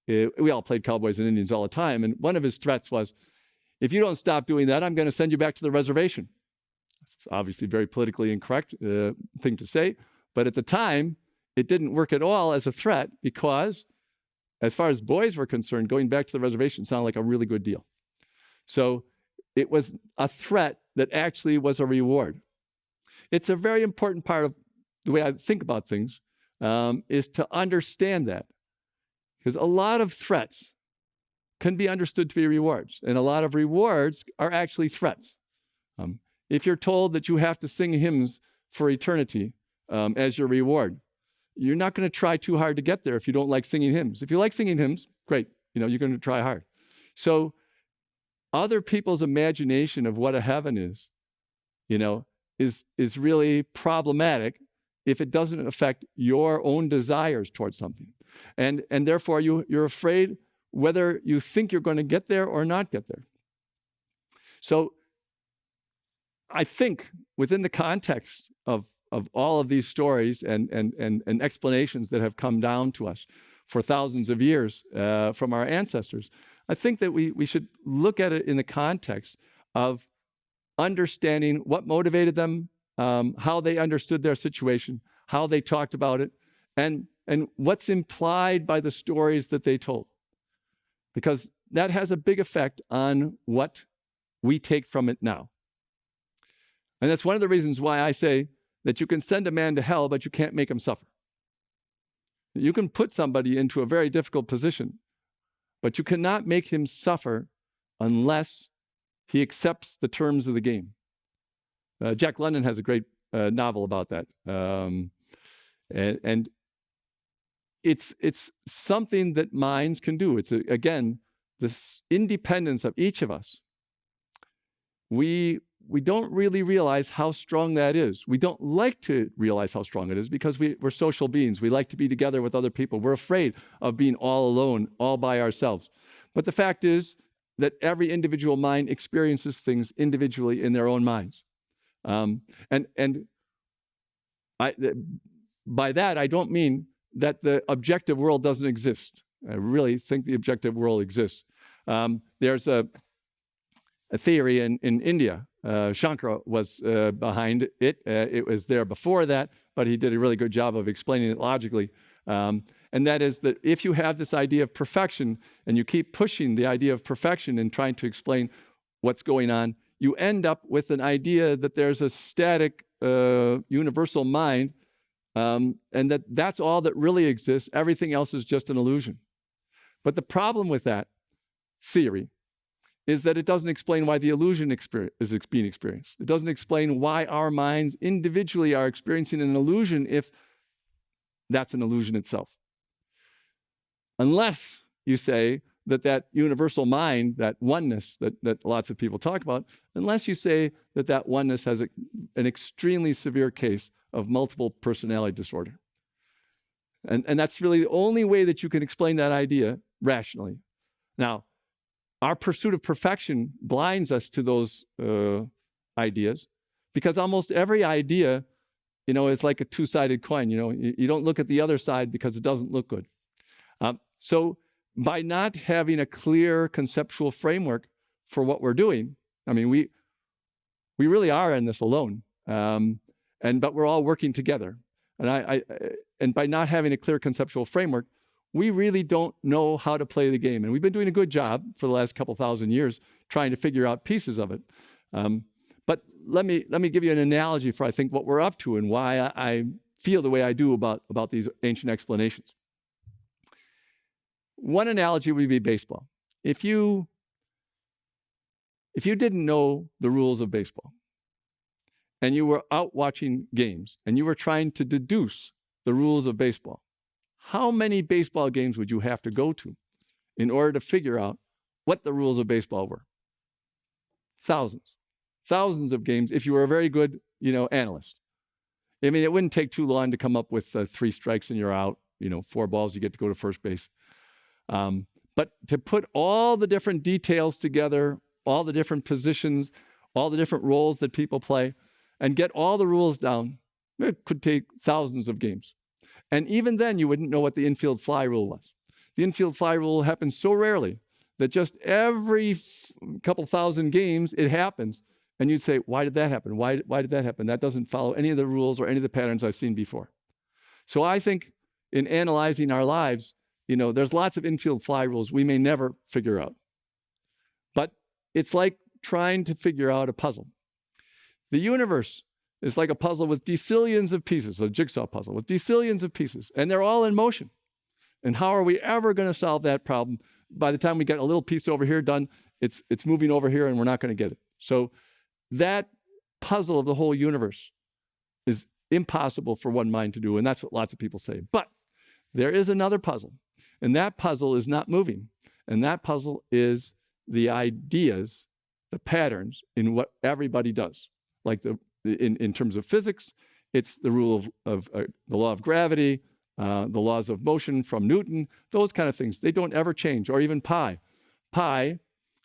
we all played cowboys and Indians all the time, and one of his threats was, if you don't stop doing that, I'm going to send you back to the reservation. It's obviously a very politically incorrect thing to say, but at the time, it didn't work at all as a threat because, as far as boys were concerned, going back to the reservation sounded like a really good deal. So it was a threat that actually was a reward. It's a very important part of the way I think about things, is to understand that. Because a lot of threats can be understood to be rewards, and a lot of rewards are actually threats. If you're told that you have to sing hymns for eternity as your reward, you're not going to try too hard to get there if you don't like singing hymns. If you like singing hymns, great, you're going to try hard. So other people's imagination of what a heaven is really problematic if it doesn't affect your own desires towards something. And therefore, you're afraid whether you think you're going to get there or not get there. So I think within the context of all of these stories and explanations that have come down to us for thousands of years from our ancestors, I think that we should look at it in the context of understanding what motivated them, how they understood their situation, how they talked about it, and what's implied by the stories that they told. Because that has a big effect on what we take from it now. And that's one of the reasons why I say that you can send a man to hell, but you can't make him suffer. You can put somebody into a very difficult position, but you cannot make him suffer unless he accepts the terms of the game. Jack London has a great novel about that. And it's something that minds can do. It's, again, this independence of each of us. We don't really realize how strong that is. We don't like to realize how strong it is because we're social beings. We like to be together with other people. We're afraid of being all alone, all by ourselves. But the fact is that every individual mind experiences things individually in their own minds. By that, I don't mean that the objective world doesn't exist. I really think the objective world exists. There's a theory in India. Shankara was behind it. It was there before that, but he did a really good job of explaining it logically. And that is that if you have this idea of perfection and you keep pushing the idea of perfection and trying to explain what's going on, you end up with an idea that there's a static universal mind, and that's all that really exists. Everything else is just an illusion. But the problem with that theory is that it doesn't explain why the illusion is being experienced. It doesn't explain why our minds individually are experiencing an illusion if that's an illusion itself. Unless you say that universal mind, that oneness that lots of people talk about, unless you say that oneness has an extremely severe case of multiple personality disorder. And that's really the only way that you can explain that idea rationally. Now, our pursuit of perfection blinds us to those ideas because almost every idea, is like a two-sided coin. You don't look at the other side because it doesn't look good. So by not having a clear conceptual framework for what we're doing, I mean, we really are in this alone, but we're all working together. And by not having a clear conceptual framework, we really don't know how to play the game. And we've been doing a good job for the last couple thousand years trying to figure out pieces of it. But let me give you an analogy for, I think, what we're up to and why I feel the way I do about these ancient explanations. One analogy would be baseball. If you didn't know the rules of baseball and you were out watching games and you were trying to deduce the rules of baseball, how many baseball games would you have to go to in order to figure out what the rules of baseball were? Thousands of games if you were a very good, analyst. I mean, it wouldn't take too long to come up with 3 strikes and you're out, 4 balls, you get to go to first base. But to put all the different details together, all the different positions, all the different roles that people play, and get all the rules down, it could take thousands of games. And even then, you wouldn't know what the infield fly rule was. The infield fly rule happens so rarely that just every couple thousand games, it happens. And you'd say, why did that happen? Why did that happen? That doesn't follow any of the rules or any of the patterns I've seen before. So I think in analyzing our lives, there's lots of infield fly rules we may never figure out. But it's like trying to figure out a puzzle. The universe is like a puzzle with decillions of pieces, a jigsaw puzzle with decillions of pieces, and they're all in motion. And how are we ever going to solve that problem? By the time we get a little piece over here done, it's moving over here and we're not going to get it. So that puzzle of the whole universe is impossible for one mind to do, and that's what lots of people say. But there is another puzzle, and that puzzle is not moving. And that puzzle is the ideas, the patterns in what everybody does. Like in terms of physics, it's the rule of the law of gravity, the laws of motion from Newton, those kind of things. They don't ever change, or even pi. Pi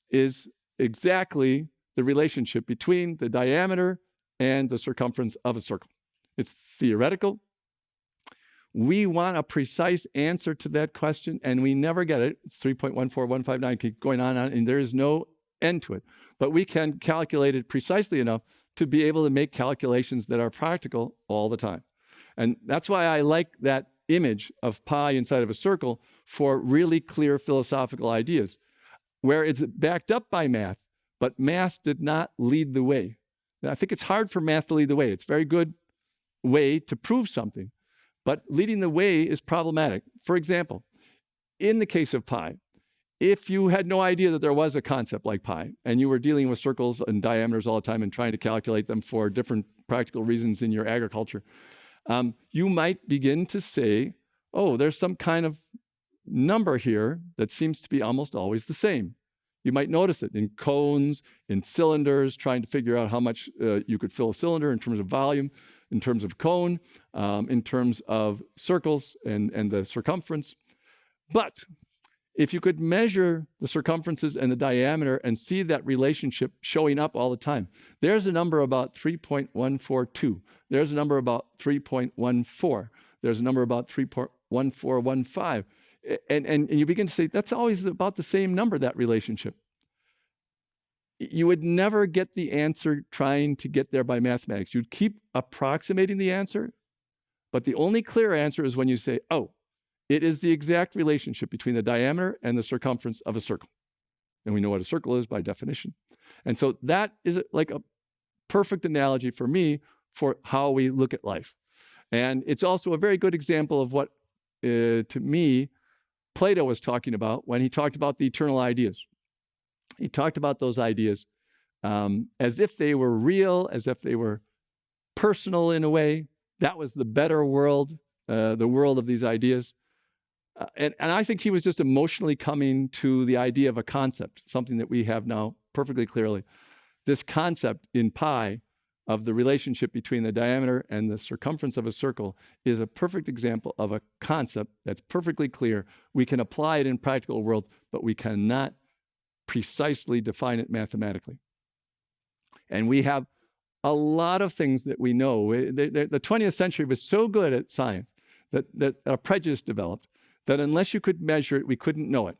is exactly the relationship between the diameter and the circumference of a circle. It's theoretical. We want a precise answer to that question, and we never get it. It's 3.14159, keep going on, and there is no end to it. But we can calculate it precisely enough to be able to make calculations that are practical all the time. And that's why I like that image of pi inside of a circle for really clear philosophical ideas, where it's backed up by math, but math did not lead the way. And I think it's hard for math to lead the way. It's a very good way to prove something, But leading the way is problematic. For example, in the case of pi, if you had no idea that there was a concept like pi, and you were dealing with circles and diameters all the time and trying to calculate them for different practical reasons in your agriculture, you might begin to say, oh, there's some kind of number here that seems to be almost always the same. You might notice it in cones, in cylinders, trying to figure out how much you could fill a cylinder in terms of volume, in terms of cone, in terms of circles and the circumference. But if you could measure the circumferences and the diameter and see that relationship showing up all the time, there's a number about 3.142. There's a number about 3.14. There's a number about 3.1415. And you begin to say, that's always about the same number, that relationship. You would never get the answer trying to get there by mathematics. You'd keep approximating the answer, but the only clear answer is when you say, oh, it is the exact relationship between the diameter and the circumference of a circle. And we know what a circle is by definition. And so that is like a perfect analogy for me for how we look at life. And it's also a very good example of what, to me, Plato was talking about when he talked about the eternal ideas. He talked about those ideas as if they were real, as if they were personal in a way. That was the better world, the world of these ideas. And I think he was just emotionally coming to the idea of a concept, something that we have now perfectly clearly. This concept in pi of the relationship between the diameter and the circumference of a circle is a perfect example of a concept that's perfectly clear. We can apply it in practical world, but we cannot precisely define it mathematically. And we have a lot of things that we know. The 20th century was so good at science that a prejudice developed that unless you could measure it, we couldn't know it.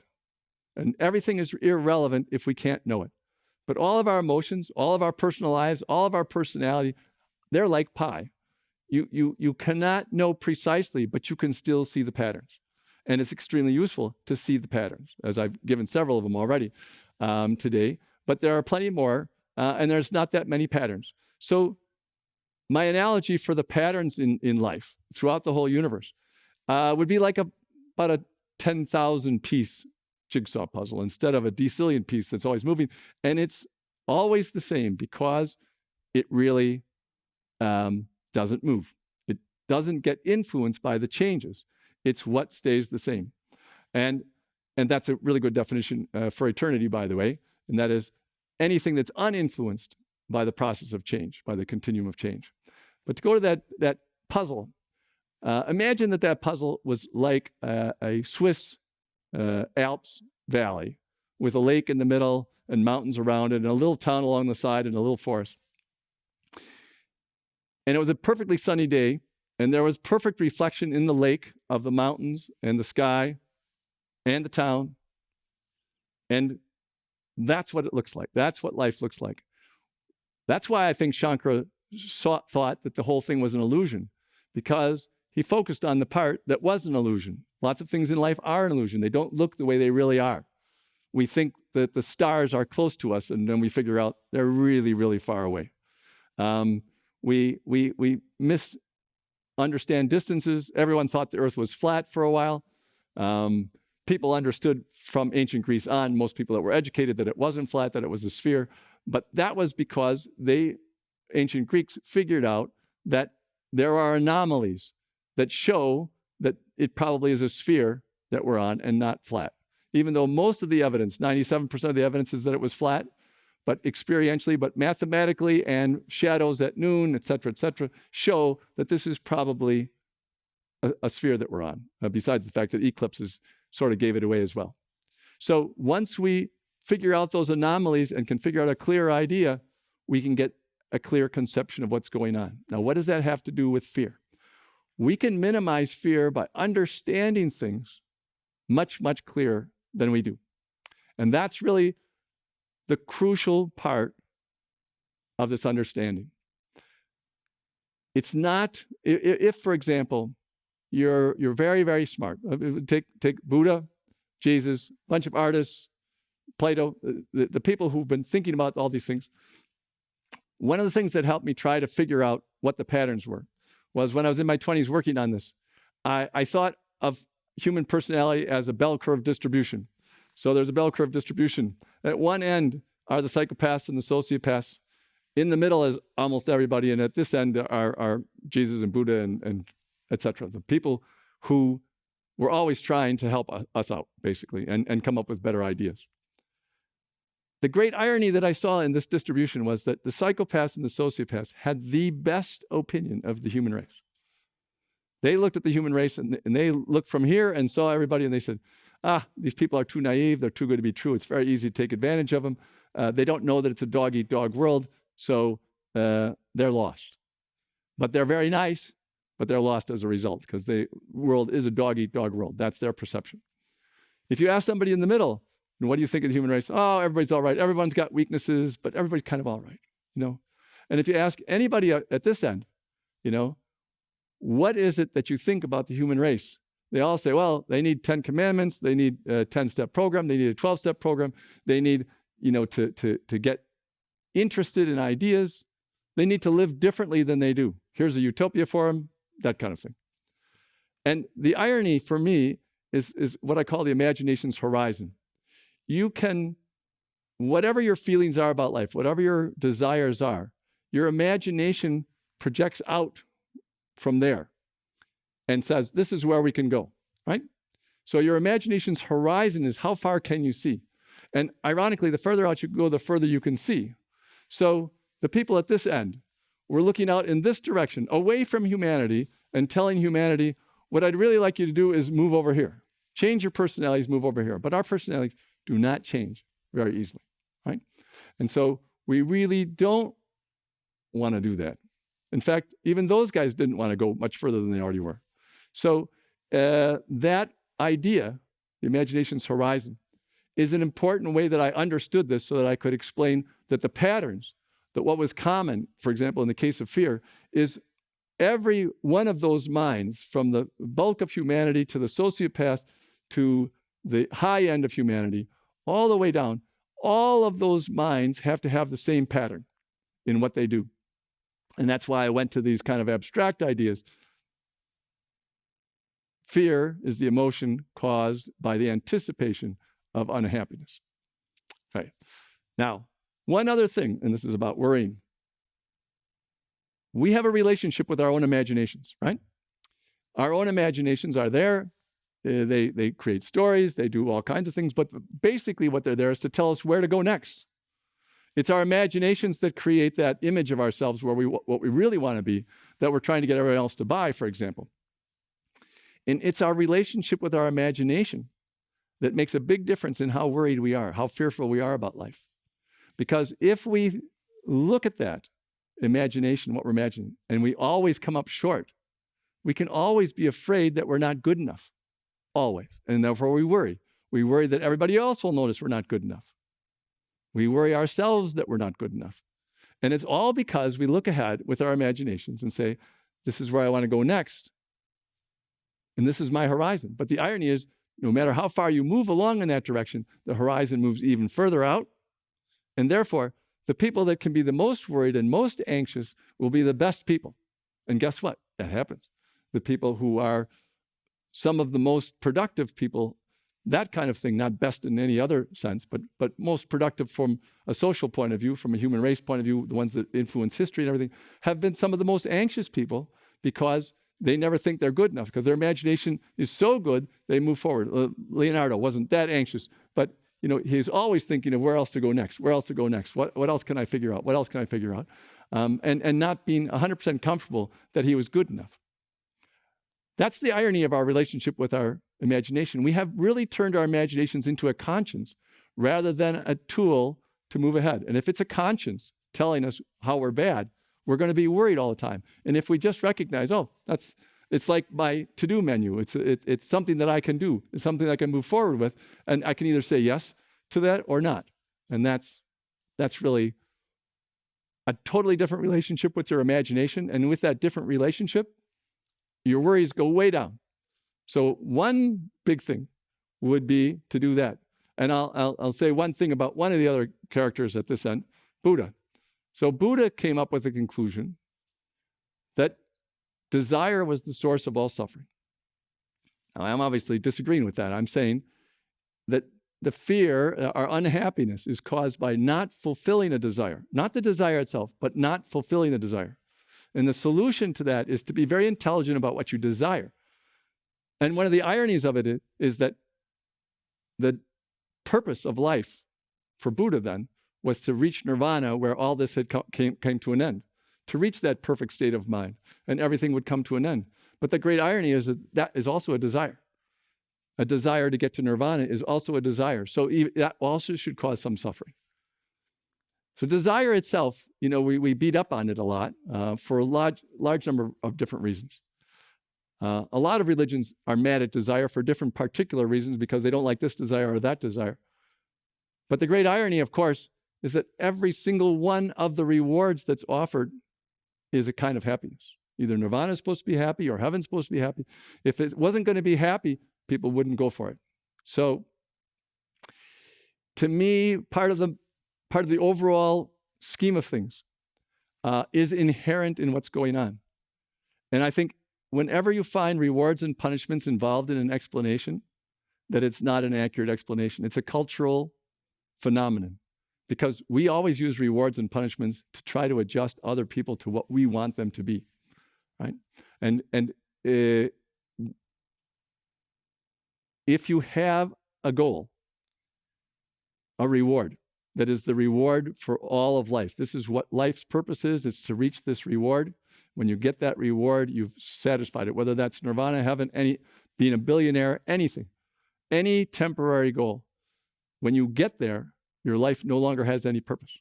And everything is irrelevant if we can't know it. But all of our emotions, all of our personal lives, all of our personality, they're like pi. You cannot know precisely, but you can still see the patterns. And it's extremely useful to see the patterns, as I've given several of them already today. But there are plenty more, and there's not that many patterns. So my analogy for the patterns in life throughout the whole universe would be like about a 10,000 piece jigsaw puzzle instead of a decillion piece that's always moving. And it's always the same because it really doesn't move. It doesn't get influenced by the changes. It's what stays the same. And that's a really good definition for eternity, by the way. And that is anything that's uninfluenced by the process of change, by the continuum of change. But to go to that puzzle, imagine that puzzle was like a Swiss Alps valley with a lake in the middle and mountains around it and a little town along the side and a little forest. And it was a perfectly sunny day, and there was perfect reflection in the lake of the mountains and the sky and the town. And that's what it looks like. That's what life looks like. That's why I think Shankara thought that the whole thing was an illusion, because he focused on the part that was an illusion. Lots of things in life are an illusion. They don't look the way they really are. We think that the stars are close to us, and then we figure out they're really, really far away. We misunderstand distances. Everyone thought the earth was flat for a while. People understood from ancient Greece on, most people that were educated, that it wasn't flat, that it was a sphere. But that was because ancient Greeks figured out that there are anomalies that show that it probably is a sphere that we're on and not flat. Even though most of the evidence, 97% of the evidence is that it was flat, but experientially, but mathematically, and shadows at noon, et cetera, show that this is probably a sphere that we're on, besides the fact that eclipses sort of gave it away as well. So once we figure out those anomalies and can figure out a clear idea, we can get a clear conception of what's going on. Now, what does that have to do with fear? We can minimize fear by understanding things much, much clearer than we do. And that's really the crucial part of this understanding. It's not, if for example, you're very, very smart. Take Buddha, Jesus, a bunch of artists, Plato, the people who've been thinking about all these things. One of the things that helped me try to figure out what the patterns were was when I was in my 20s working on this. I thought of human personality as a bell curve distribution. So there's a bell curve distribution. At one end are the psychopaths and the sociopaths. In the middle is almost everybody, and at this end are Jesus and Buddha and etc. The people who were always trying to help us out, basically, and come up with better ideas. The great irony that I saw in this distribution was that the psychopaths and the sociopaths had the best opinion of the human race. They looked at the human race and they looked from here and saw everybody and they said, these people are too naive, they're too good to be true, it's very easy to take advantage of them. They don't know that it's a dog-eat-dog world, so they're lost. But they're very nice, but they're lost as a result because the world is a dog-eat-dog world. That's their perception. If you ask somebody in the middle, what do you think of the human race? Oh, everybody's all right. Everyone's got weaknesses, but everybody's kind of all right, And if you ask anybody at this end, what is it that you think about the human race? They all say, well, they need 10 commandments. They need a 10-step program. They need a 12-step program. They need, to get interested in ideas. They need to live differently than they do. Here's a utopia for them, that kind of thing. And the irony for me is what I call the imagination's horizon. You can, whatever your feelings are about life, whatever your desires are, your imagination projects out from there and says, this is where we can go, right? So your imagination's horizon is how far can you see? And ironically, the further out you go, the further you can see. So the people at this end were looking out in this direction, away from humanity, and telling humanity, what I'd really like you to do is move over here. Change your personalities, move over here. But our personalities do not change very easily, right? And so we really don't want to do that. In fact, even those guys didn't want to go much further than they already were. So that idea, the imagination's horizon, is an important way that I understood this so that I could explain that the patterns, that what was common, for example, in the case of fear, is every one of those minds, from the bulk of humanity to the sociopath to the high end of humanity, all the way down, all of those minds have to have the same pattern in what they do. And that's why I went to these kind of abstract ideas. Fear is the emotion caused by the anticipation of unhappiness. Right. Now, one other thing, and this is about worrying. We have a relationship with our own imaginations, right? Our own imaginations are there. They create stories. They do all kinds of things. But basically what they're there is to tell us where to go next. It's our imaginations that create that image of ourselves where what we really want to be, that we're trying to get everyone else to buy, for example. And it's our relationship with our imagination that makes a big difference in how worried we are, how fearful we are about life. Because if we look at that imagination, what we're imagining, and we always come up short, we can always be afraid that we're not good enough. Always. And therefore we worry. We worry that everybody else will notice we're not good enough. We worry ourselves that we're not good enough. And it's all because we look ahead with our imaginations and say, this is where I want to go next. And this is my horizon. But the irony is, no matter how far you move along in that direction, the horizon moves even further out. And therefore, the people that can be the most worried and most anxious will be the best people. And guess what? That happens. The people who are some of the most productive people, that kind of thing, not best in any other sense, but most productive from a social point of view, from a human race point of view, the ones that influence history and everything, have been some of the most anxious people because they never think they're good enough, because their imagination is so good, they move forward. Leonardo wasn't that anxious, but he's always thinking of where else to go next, where else to go next, what else can I figure out, what else can I figure out, and not being 100% comfortable that he was good enough. That's the irony of our relationship with our imagination. We have really turned our imaginations into a conscience rather than a tool to move ahead. And if it's a conscience telling us how we're bad, we're going to be worried all the time. And if we just recognize, it's like my to-do menu. It's something that I can do. It's something I can move forward with. And I can either say yes to that or not. And that's really a totally different relationship with your imagination. And with that different relationship, your worries go way down. So one big thing would be to do that. And I'll say one thing about one of the other characters at this end, Buddha. So Buddha came up with the conclusion that desire was the source of all suffering. Now, I'm obviously disagreeing with that. I'm saying that the fear or unhappiness is caused by not fulfilling a desire, not the desire itself, but not fulfilling the desire. And the solution to that is to be very intelligent about what you desire. And one of the ironies of it is that the purpose of life for Buddha then was to reach nirvana, where all this had came to an end, to reach that perfect state of mind, and everything would come to an end. But the great irony is that is also a desire. A desire to get to nirvana is also a desire. So that also should cause some suffering. So desire itself, we beat up on it a lot for a large number of different reasons. A lot of religions are mad at desire for different particular reasons because they don't like this desire or that desire. But the great irony, of course, is that every single one of the rewards that's offered is a kind of happiness. Either nirvana is supposed to be happy or heaven's supposed to be happy. If it wasn't going to be happy, people wouldn't go for it. So to me, part of the overall scheme of things is inherent in what's going on. And I think whenever you find rewards and punishments involved in an explanation, that it's not an accurate explanation. It's a cultural phenomenon, because we always use rewards and punishments to try to adjust other people to what we want them to be, right? And if you have a goal, a reward, that is the reward for all of life. This is what life's purpose is. It's to reach this reward. When you get that reward, you've satisfied it, whether that's nirvana, heaven, being a billionaire, anything, any temporary goal. When you get there, your life no longer has any purpose,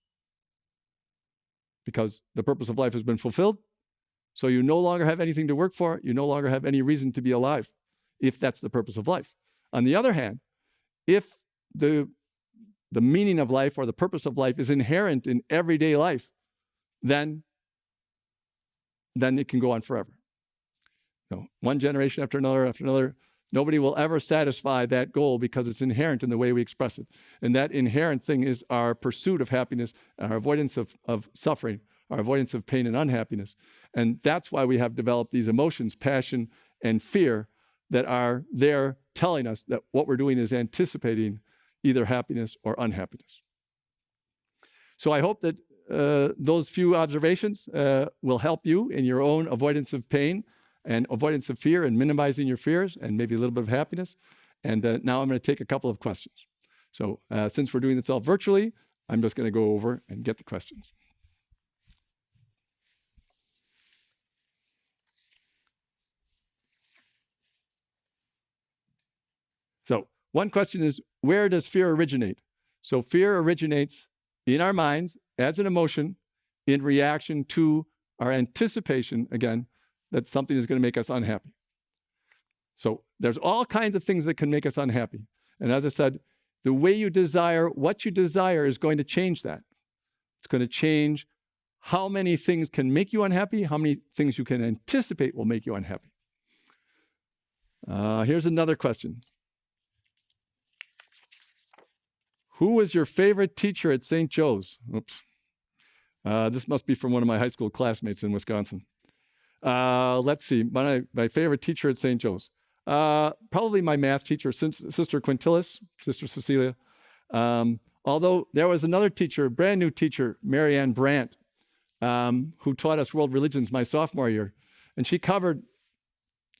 because the purpose of life has been fulfilled. So you no longer have anything to work for. You no longer have any reason to be alive, if that's the purpose of life. On the other hand, if the meaning of life or the purpose of life is inherent in everyday life, then it can go on forever. One generation after another, nobody will ever satisfy that goal because it's inherent in the way we express it. And that inherent thing is our pursuit of happiness, our avoidance of suffering, our avoidance of pain and unhappiness. And that's why we have developed these emotions, passion and fear, that are there telling us that what we're doing is anticipating either happiness or unhappiness. So I hope that those few observations will help you in your own avoidance of pain and avoidance of fear and minimizing your fears and maybe a little bit of happiness. And now I'm going to take a couple of questions. So since we're doing this all virtually, I'm just going to go over and get the questions. So one question is, where does fear originate? So fear originates in our minds as an emotion in reaction to our anticipation, again, that something is going to make us unhappy. So there's all kinds of things that can make us unhappy. And as I said, the way you desire what you desire is going to change that. It's going to change how many things can make you unhappy, how many things you can anticipate will make you unhappy. Here's another question. Who was your favorite teacher at St. Joe's? Oops. This must be from one of my high school classmates in Wisconsin. Let's see, my favorite teacher at St. Joe's. Probably my math teacher, Sister Quintilis, Sister Cecilia. Although there was another teacher, a brand new teacher, Marianne Brandt, who taught us world religions my sophomore year. And she covered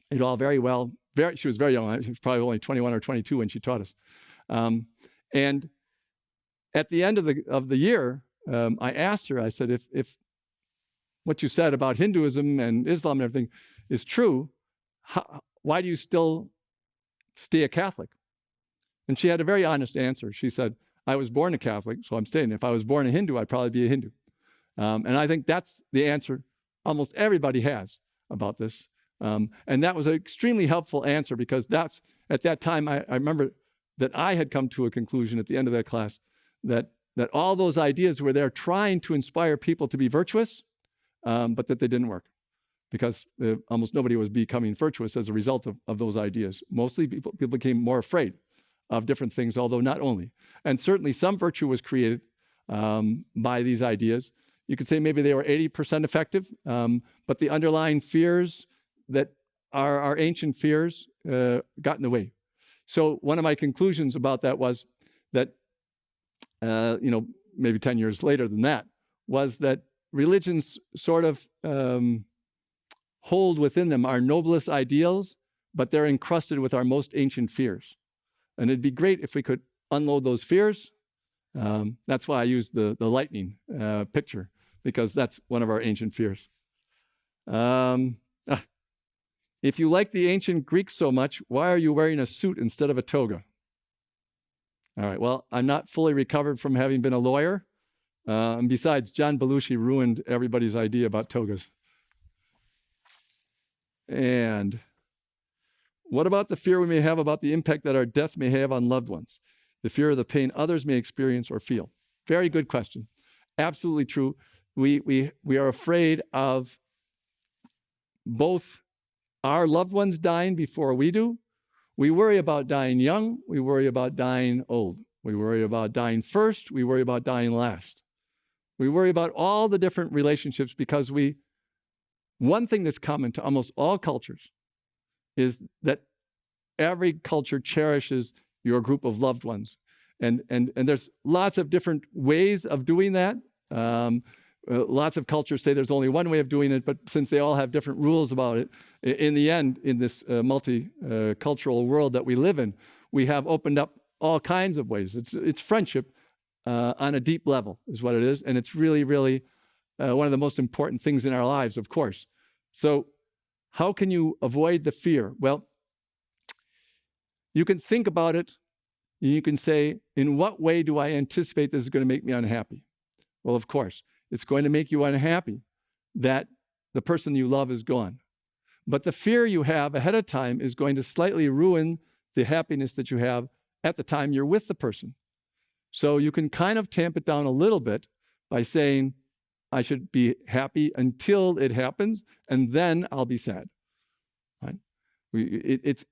it all very well. She was very young. She was probably only 21 or 22 when she taught us. And at the end of the year, I asked her, I said, if what you said about Hinduism and Islam and everything is true, why do you still stay a Catholic? And she had a very honest answer. She said, I was born a Catholic, so I'm staying. If I was born a Hindu, I'd probably be a Hindu. And I think that's the answer almost everybody has about this. And that was an extremely helpful answer, because at that time, I remember that I had come to a conclusion at the end of that class that all those ideas were there trying to inspire people to be virtuous, but that they didn't work, because almost nobody was becoming virtuous as a result of those ideas. Mostly people became more afraid of different things, although not only. And certainly some virtue was created by these ideas. You could say maybe they were 80% effective, but the underlying fears that are our ancient fears got in the way. So one of my conclusions about that was that, maybe 10 years later than that, was that religions sort of hold within them our noblest ideals, but they're encrusted with our most ancient fears. And it'd be great if we could unload those fears. That's why I use the lightning picture, because that's one of our ancient fears. If you like the ancient Greeks so much, why are you wearing a suit instead of a toga? All right, well, I'm not fully recovered from having been a lawyer. And besides, John Belushi ruined everybody's idea about togas. And what about the fear we may have about the impact that our death may have on loved ones? The fear of the pain others may experience or feel. Very good question. Absolutely true. We are afraid of both our loved ones dying before we do. We worry about dying young. We worry about dying old. We worry about dying first. We worry about dying last. We worry about all the different relationships because one thing that's common to almost all cultures is that every culture cherishes your group of loved ones. And there's lots of different ways of doing that. Lots of cultures say there's only one way of doing it, but since they all have different rules about it, in the end, in this multicultural world that we live in, we have opened up all kinds of ways. It's friendship on a deep level is what it is. And it's really, really one of the most important things in our lives, of course. So how can you avoid the fear? Well, you can think about it. You can say, in what way do I anticipate this is going to make me unhappy? Well, of course, it's going to make you unhappy that the person you love is gone. But the fear you have ahead of time is going to slightly ruin the happiness that you have at the time you're with the person. So you can kind of tamp it down a little bit by saying, I should be happy until it happens, and then I'll be sad. Right? It's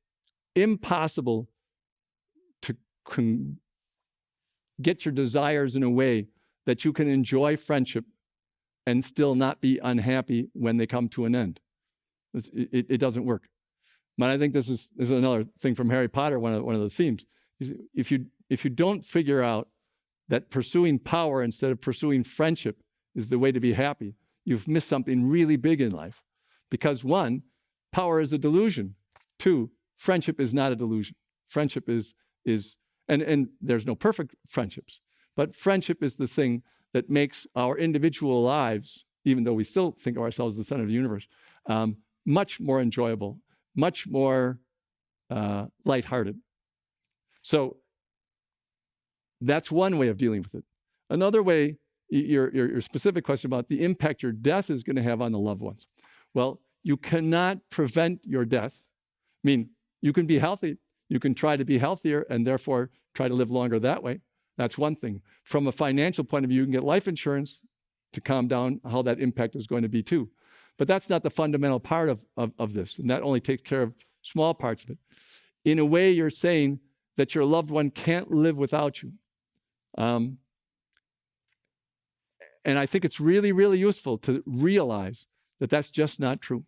impossible to get your desires in a way that you can enjoy friendship and still not be unhappy when they come to an end. It doesn't work. But I think this is another thing from Harry Potter, one of the themes. If you don't figure out that pursuing power instead of pursuing friendship is the way to be happy, you've missed something really big in life. Because one, power is a delusion. Two, friendship is not a delusion. Friendship is and there's no perfect friendships, but friendship is the thing that makes our individual lives, even though we still think of ourselves as the center of the universe, much more enjoyable, much more lighthearted. So that's one way of dealing with it. Another way, your specific question about the impact your death is going to have on the loved ones. Well, you cannot prevent your death. I mean, you can be healthy. You can try to be healthier and therefore try to live longer that way. That's one thing. From a financial point of view, you can get life insurance to calm down how that impact is going to be too. But that's not the fundamental part of this, and that only takes care of small parts of it. In a way, you're saying that your loved one can't live without you. And I think it's really, really useful to realize that that's just not true.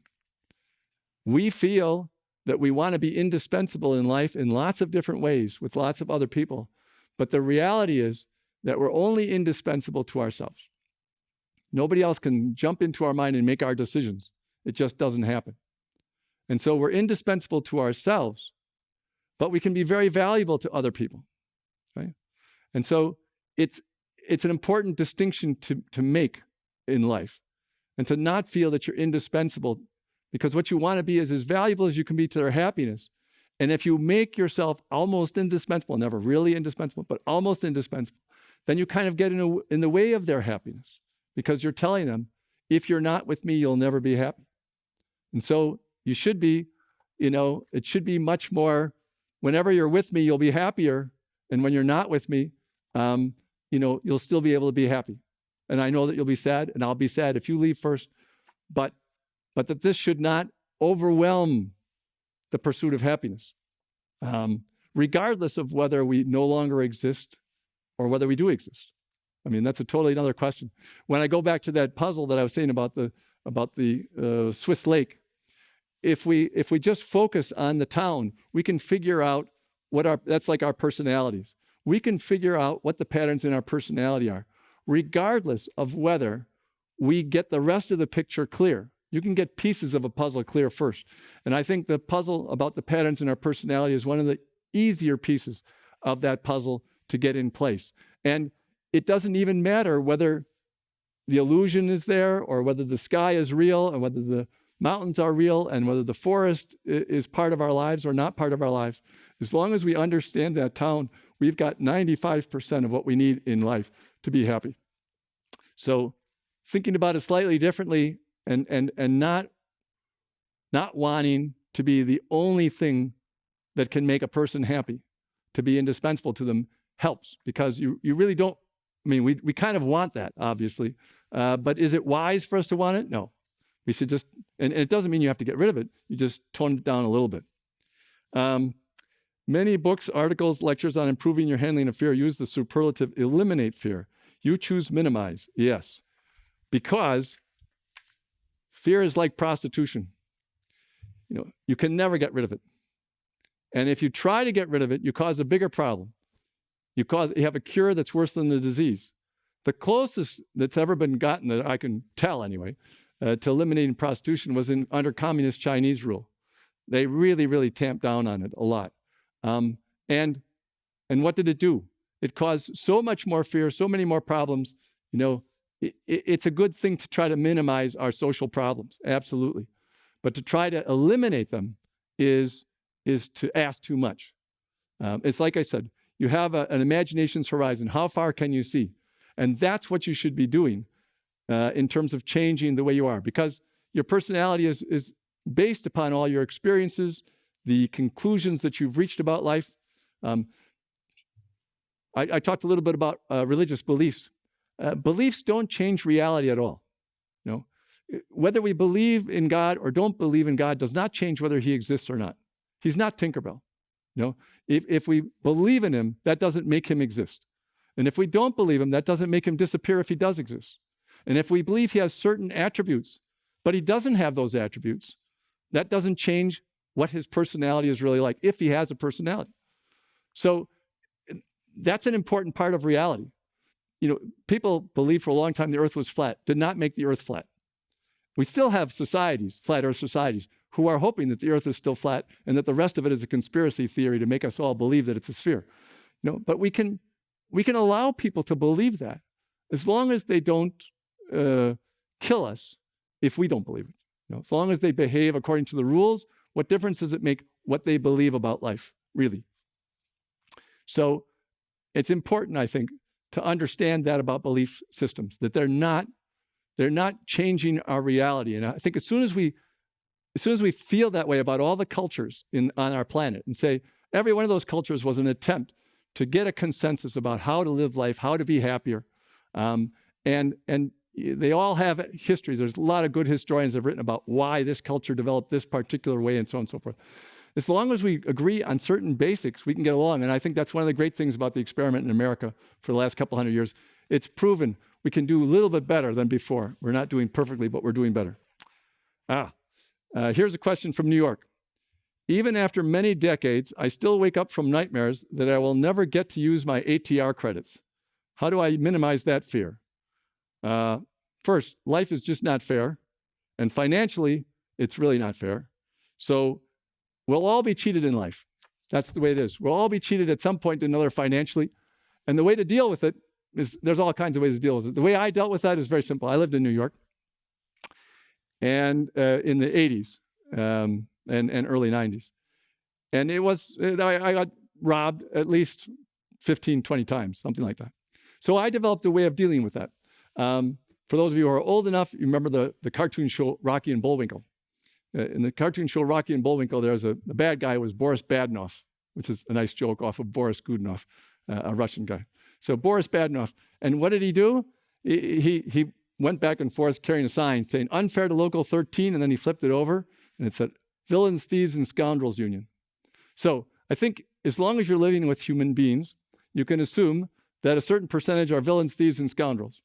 We feel that we want to be indispensable in life in lots of different ways with lots of other people. But the reality is that we're only indispensable to ourselves. Nobody else can jump into our mind and make our decisions. It just doesn't happen. And so we're indispensable to ourselves, but we can be very valuable to other people. Right? And so it's an important distinction to make in life and to not feel that you're indispensable, because what you want to be is as valuable as you can be to their happiness. And if you make yourself almost indispensable, never really indispensable, but almost indispensable, then you kind of get in the way of their happiness, because you're telling them, if you're not with me, you'll never be happy. And so you should be, it should be much more, whenever you're with me, you'll be happier. And when you're not with me, you'll still be able to be happy. And I know that you'll be sad, and I'll be sad if you leave first. But that this should not overwhelm the pursuit of happiness, regardless of whether we no longer exist or whether we do exist. I mean, that's a totally another question. When I go back to that puzzle that I was saying about the Swiss lake, if we just focus on the town, we can figure out that's like our personalities. We can figure out what the patterns in our personality are, regardless of whether we get the rest of the picture clear. You can get pieces of a puzzle clear first. And I think the puzzle about the patterns in our personality is one of the easier pieces of that puzzle to get in place. And it doesn't even matter whether the illusion is there or whether the sky is real or whether the mountains are real and whether the forest is part of our lives or not part of our lives. As long as we understand that town, we've got 95% of what we need in life to be happy. So thinking about it slightly differently and not wanting to be the only thing that can make a person happy, to be indispensable to them, helps, because you really don't, I mean, we kind of want that, obviously, but is it wise for us to want it? No. We should just, and it doesn't mean you have to get rid of it, you just tone it down a little bit. Many books, articles, lectures on improving your handling of fear use the superlative eliminate fear. You choose minimize, yes, because fear is like prostitution. You can never get rid of it. And if you try to get rid of it, you cause a bigger problem. You have a cure that's worse than the disease. The closest that's ever been gotten, that I can tell anyway, to eliminating prostitution was under communist Chinese rule. They really, really tamped down on it a lot. And what did it do? It caused so much more fear, so many more problems. It's a good thing to try to minimize our social problems, absolutely. But to try to eliminate them is to ask too much. It's like I said, you have an imagination's horizon. How far can you see? And that's what you should be doing in terms of changing the way you are, because your personality is based upon all your experiences, the conclusions that you've reached about life. I talked a little bit about religious beliefs. Beliefs don't change reality at all. Whether we believe in God or don't believe in God does not change whether he exists or not. He's not Tinkerbell. If we believe in him, that doesn't make him exist. And if we don't believe him, that doesn't make him disappear if he does exist. And if we believe he has certain attributes, but he doesn't have those attributes, that doesn't change what his personality is really like, if he has a personality. So that's an important part of reality. People believed for a long time the earth was flat, did not make the earth flat. We still have societies, flat earth societies, who are hoping that the earth is still flat and that the rest of it is a conspiracy theory to make us all believe that it's a sphere. But we can allow people to believe that as long as they don't kill us if we don't believe it. As long as they behave according to the rules, what difference does it make what they believe about life, really? So it's important, I think, to understand that about belief systems, that they're not changing our reality. And I think as soon as we feel that way about all the cultures on our planet and say every one of those cultures was an attempt to get a consensus about how to live life, how to be happier, and they all have histories. There's a lot of good historians that have written about why this culture developed this particular way and so on and so forth. As long as we agree on certain basics, we can get along. And I think that's one of the great things about the experiment in America for the last couple hundred years. It's proven we can do a little bit better than before. We're not doing perfectly, but we're doing better. Here's a question from New York. Even after many decades, I still wake up from nightmares that I will never get to use my ATR credits. How do I minimize that fear? First, life is just not fair. And financially, it's really not fair. So we'll all be cheated in life. That's the way it is. We'll all be cheated at some point or another financially. And the way to deal with it is, there's all kinds of ways to deal with it. The way I dealt with that is very simple. I lived in New York and in the 80s and early 90s. And I got robbed at least 15, 20 times, something like that. So I developed a way of dealing with that. For those of you who are old enough, you remember the cartoon show Rocky and Bullwinkle. In the cartoon show Rocky and Bullwinkle, there's the bad guy was Boris Badenov, which is a nice joke off of Boris Godunov, a Russian guy. So Boris Badenov. And what did he do? He went back and forth carrying a sign saying, unfair to Local 13, and then he flipped it over, and it said, Villains, Thieves, and Scoundrels Union. So I think as long as you're living with human beings, you can assume that a certain percentage are villains, thieves, and scoundrels.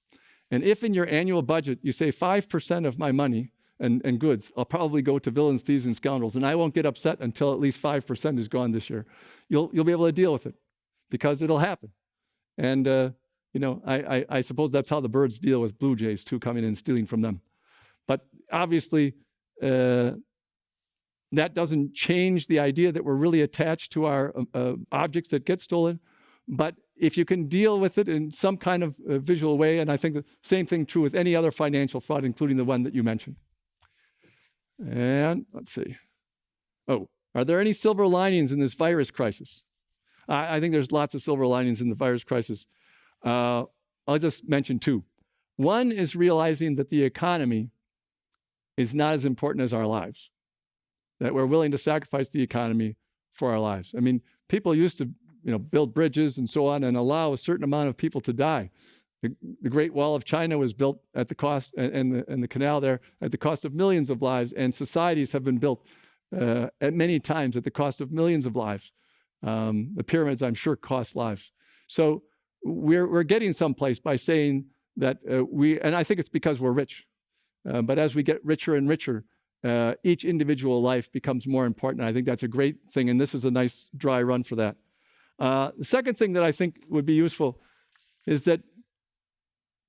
And if in your annual budget you say 5% of my money and goods. I'll probably go to villains, thieves, and scoundrels, and I won't get upset until at least 5% is gone this year. You'll be able to deal with it because it'll happen. And I suppose that's how the birds deal with blue jays too, coming in and stealing from them. But obviously, that doesn't change the idea that we're really attached to our objects that get stolen. But if you can deal with it in some kind of visual way, and I think the same thing true with any other financial fraud, including the one that you mentioned. And let's see. Oh, are there any silver linings in this virus crisis? I think there's lots of silver linings in the virus crisis. I'll just mention two. One is realizing that the economy is not as important as our lives, that we're willing to sacrifice the economy for our lives. I mean, people used to build bridges and so on and allow a certain amount of people to die. The Great Wall of China was built at the cost, and the canal there, at the cost of millions of lives, and societies have been built at many times at the cost of millions of lives. The pyramids, I'm sure, cost lives. So we're getting someplace by saying that and I think it's because we're rich. But as we get richer and richer, each individual life becomes more important. I think that's a great thing, and this is a nice dry run for that. The second thing that I think would be useful is that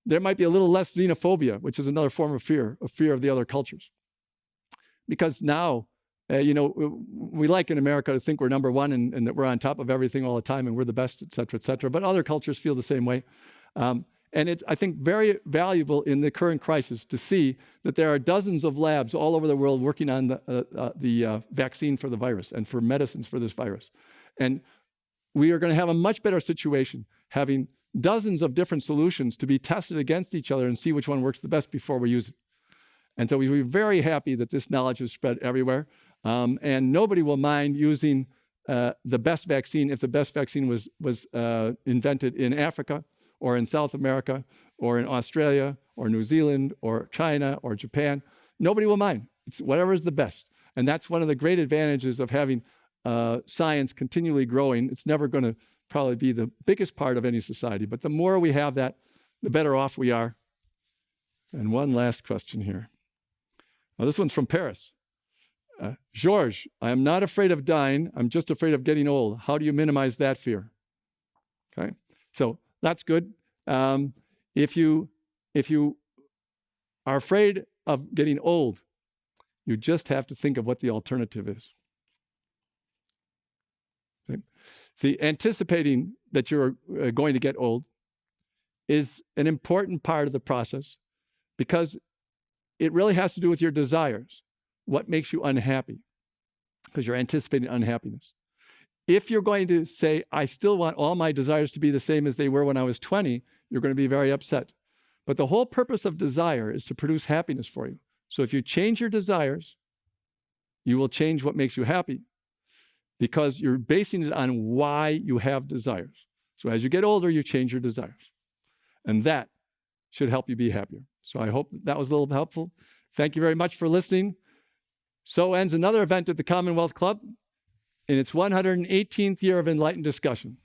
there might be a little less xenophobia, which is another form of fear of the other cultures. Because now, we like in America to think we're number one and that we're on top of everything all the time and we're the best, et cetera, et cetera. But other cultures feel the same way. And it's, I think, very valuable in the current crisis to see that there are dozens of labs all over the world working on the vaccine for the virus and for medicines for this virus. And we are going to have a much better situation having dozens of different solutions to be tested against each other and see which one works the best before we use it. And so we're very happy that this knowledge is spread everywhere. And nobody will mind using the best vaccine if the best vaccine was invented in Africa or in South America or in Australia or New Zealand or China or Japan. Nobody will mind. It's whatever is the best. And that's one of the great advantages of having science continually growing. It's never going to probably be the biggest part of any society, but the more we have that, the better off we are. And one last question here. Well, this one's from Paris. Georges, I am not afraid of dying. I'm just afraid of getting old. How do you minimize that fear? Okay, so that's good. If you are afraid of getting old, you just have to think of what the alternative is. Okay? See, anticipating that you're going to get old is an important part of the process because it really has to do with your desires. What makes you unhappy? Because you're anticipating unhappiness. If you're going to say, I still want all my desires to be the same as they were when I was 20, you're going to be very upset. But the whole purpose of desire is to produce happiness for you. So if you change your desires, you will change what makes you happy because you're basing it on why you have desires. So as you get older, you change your desires. And that should help you be happier. So I hope that was a little helpful. Thank you very much for listening. So ends another event at the Commonwealth Club in its 118th year of enlightened discussion.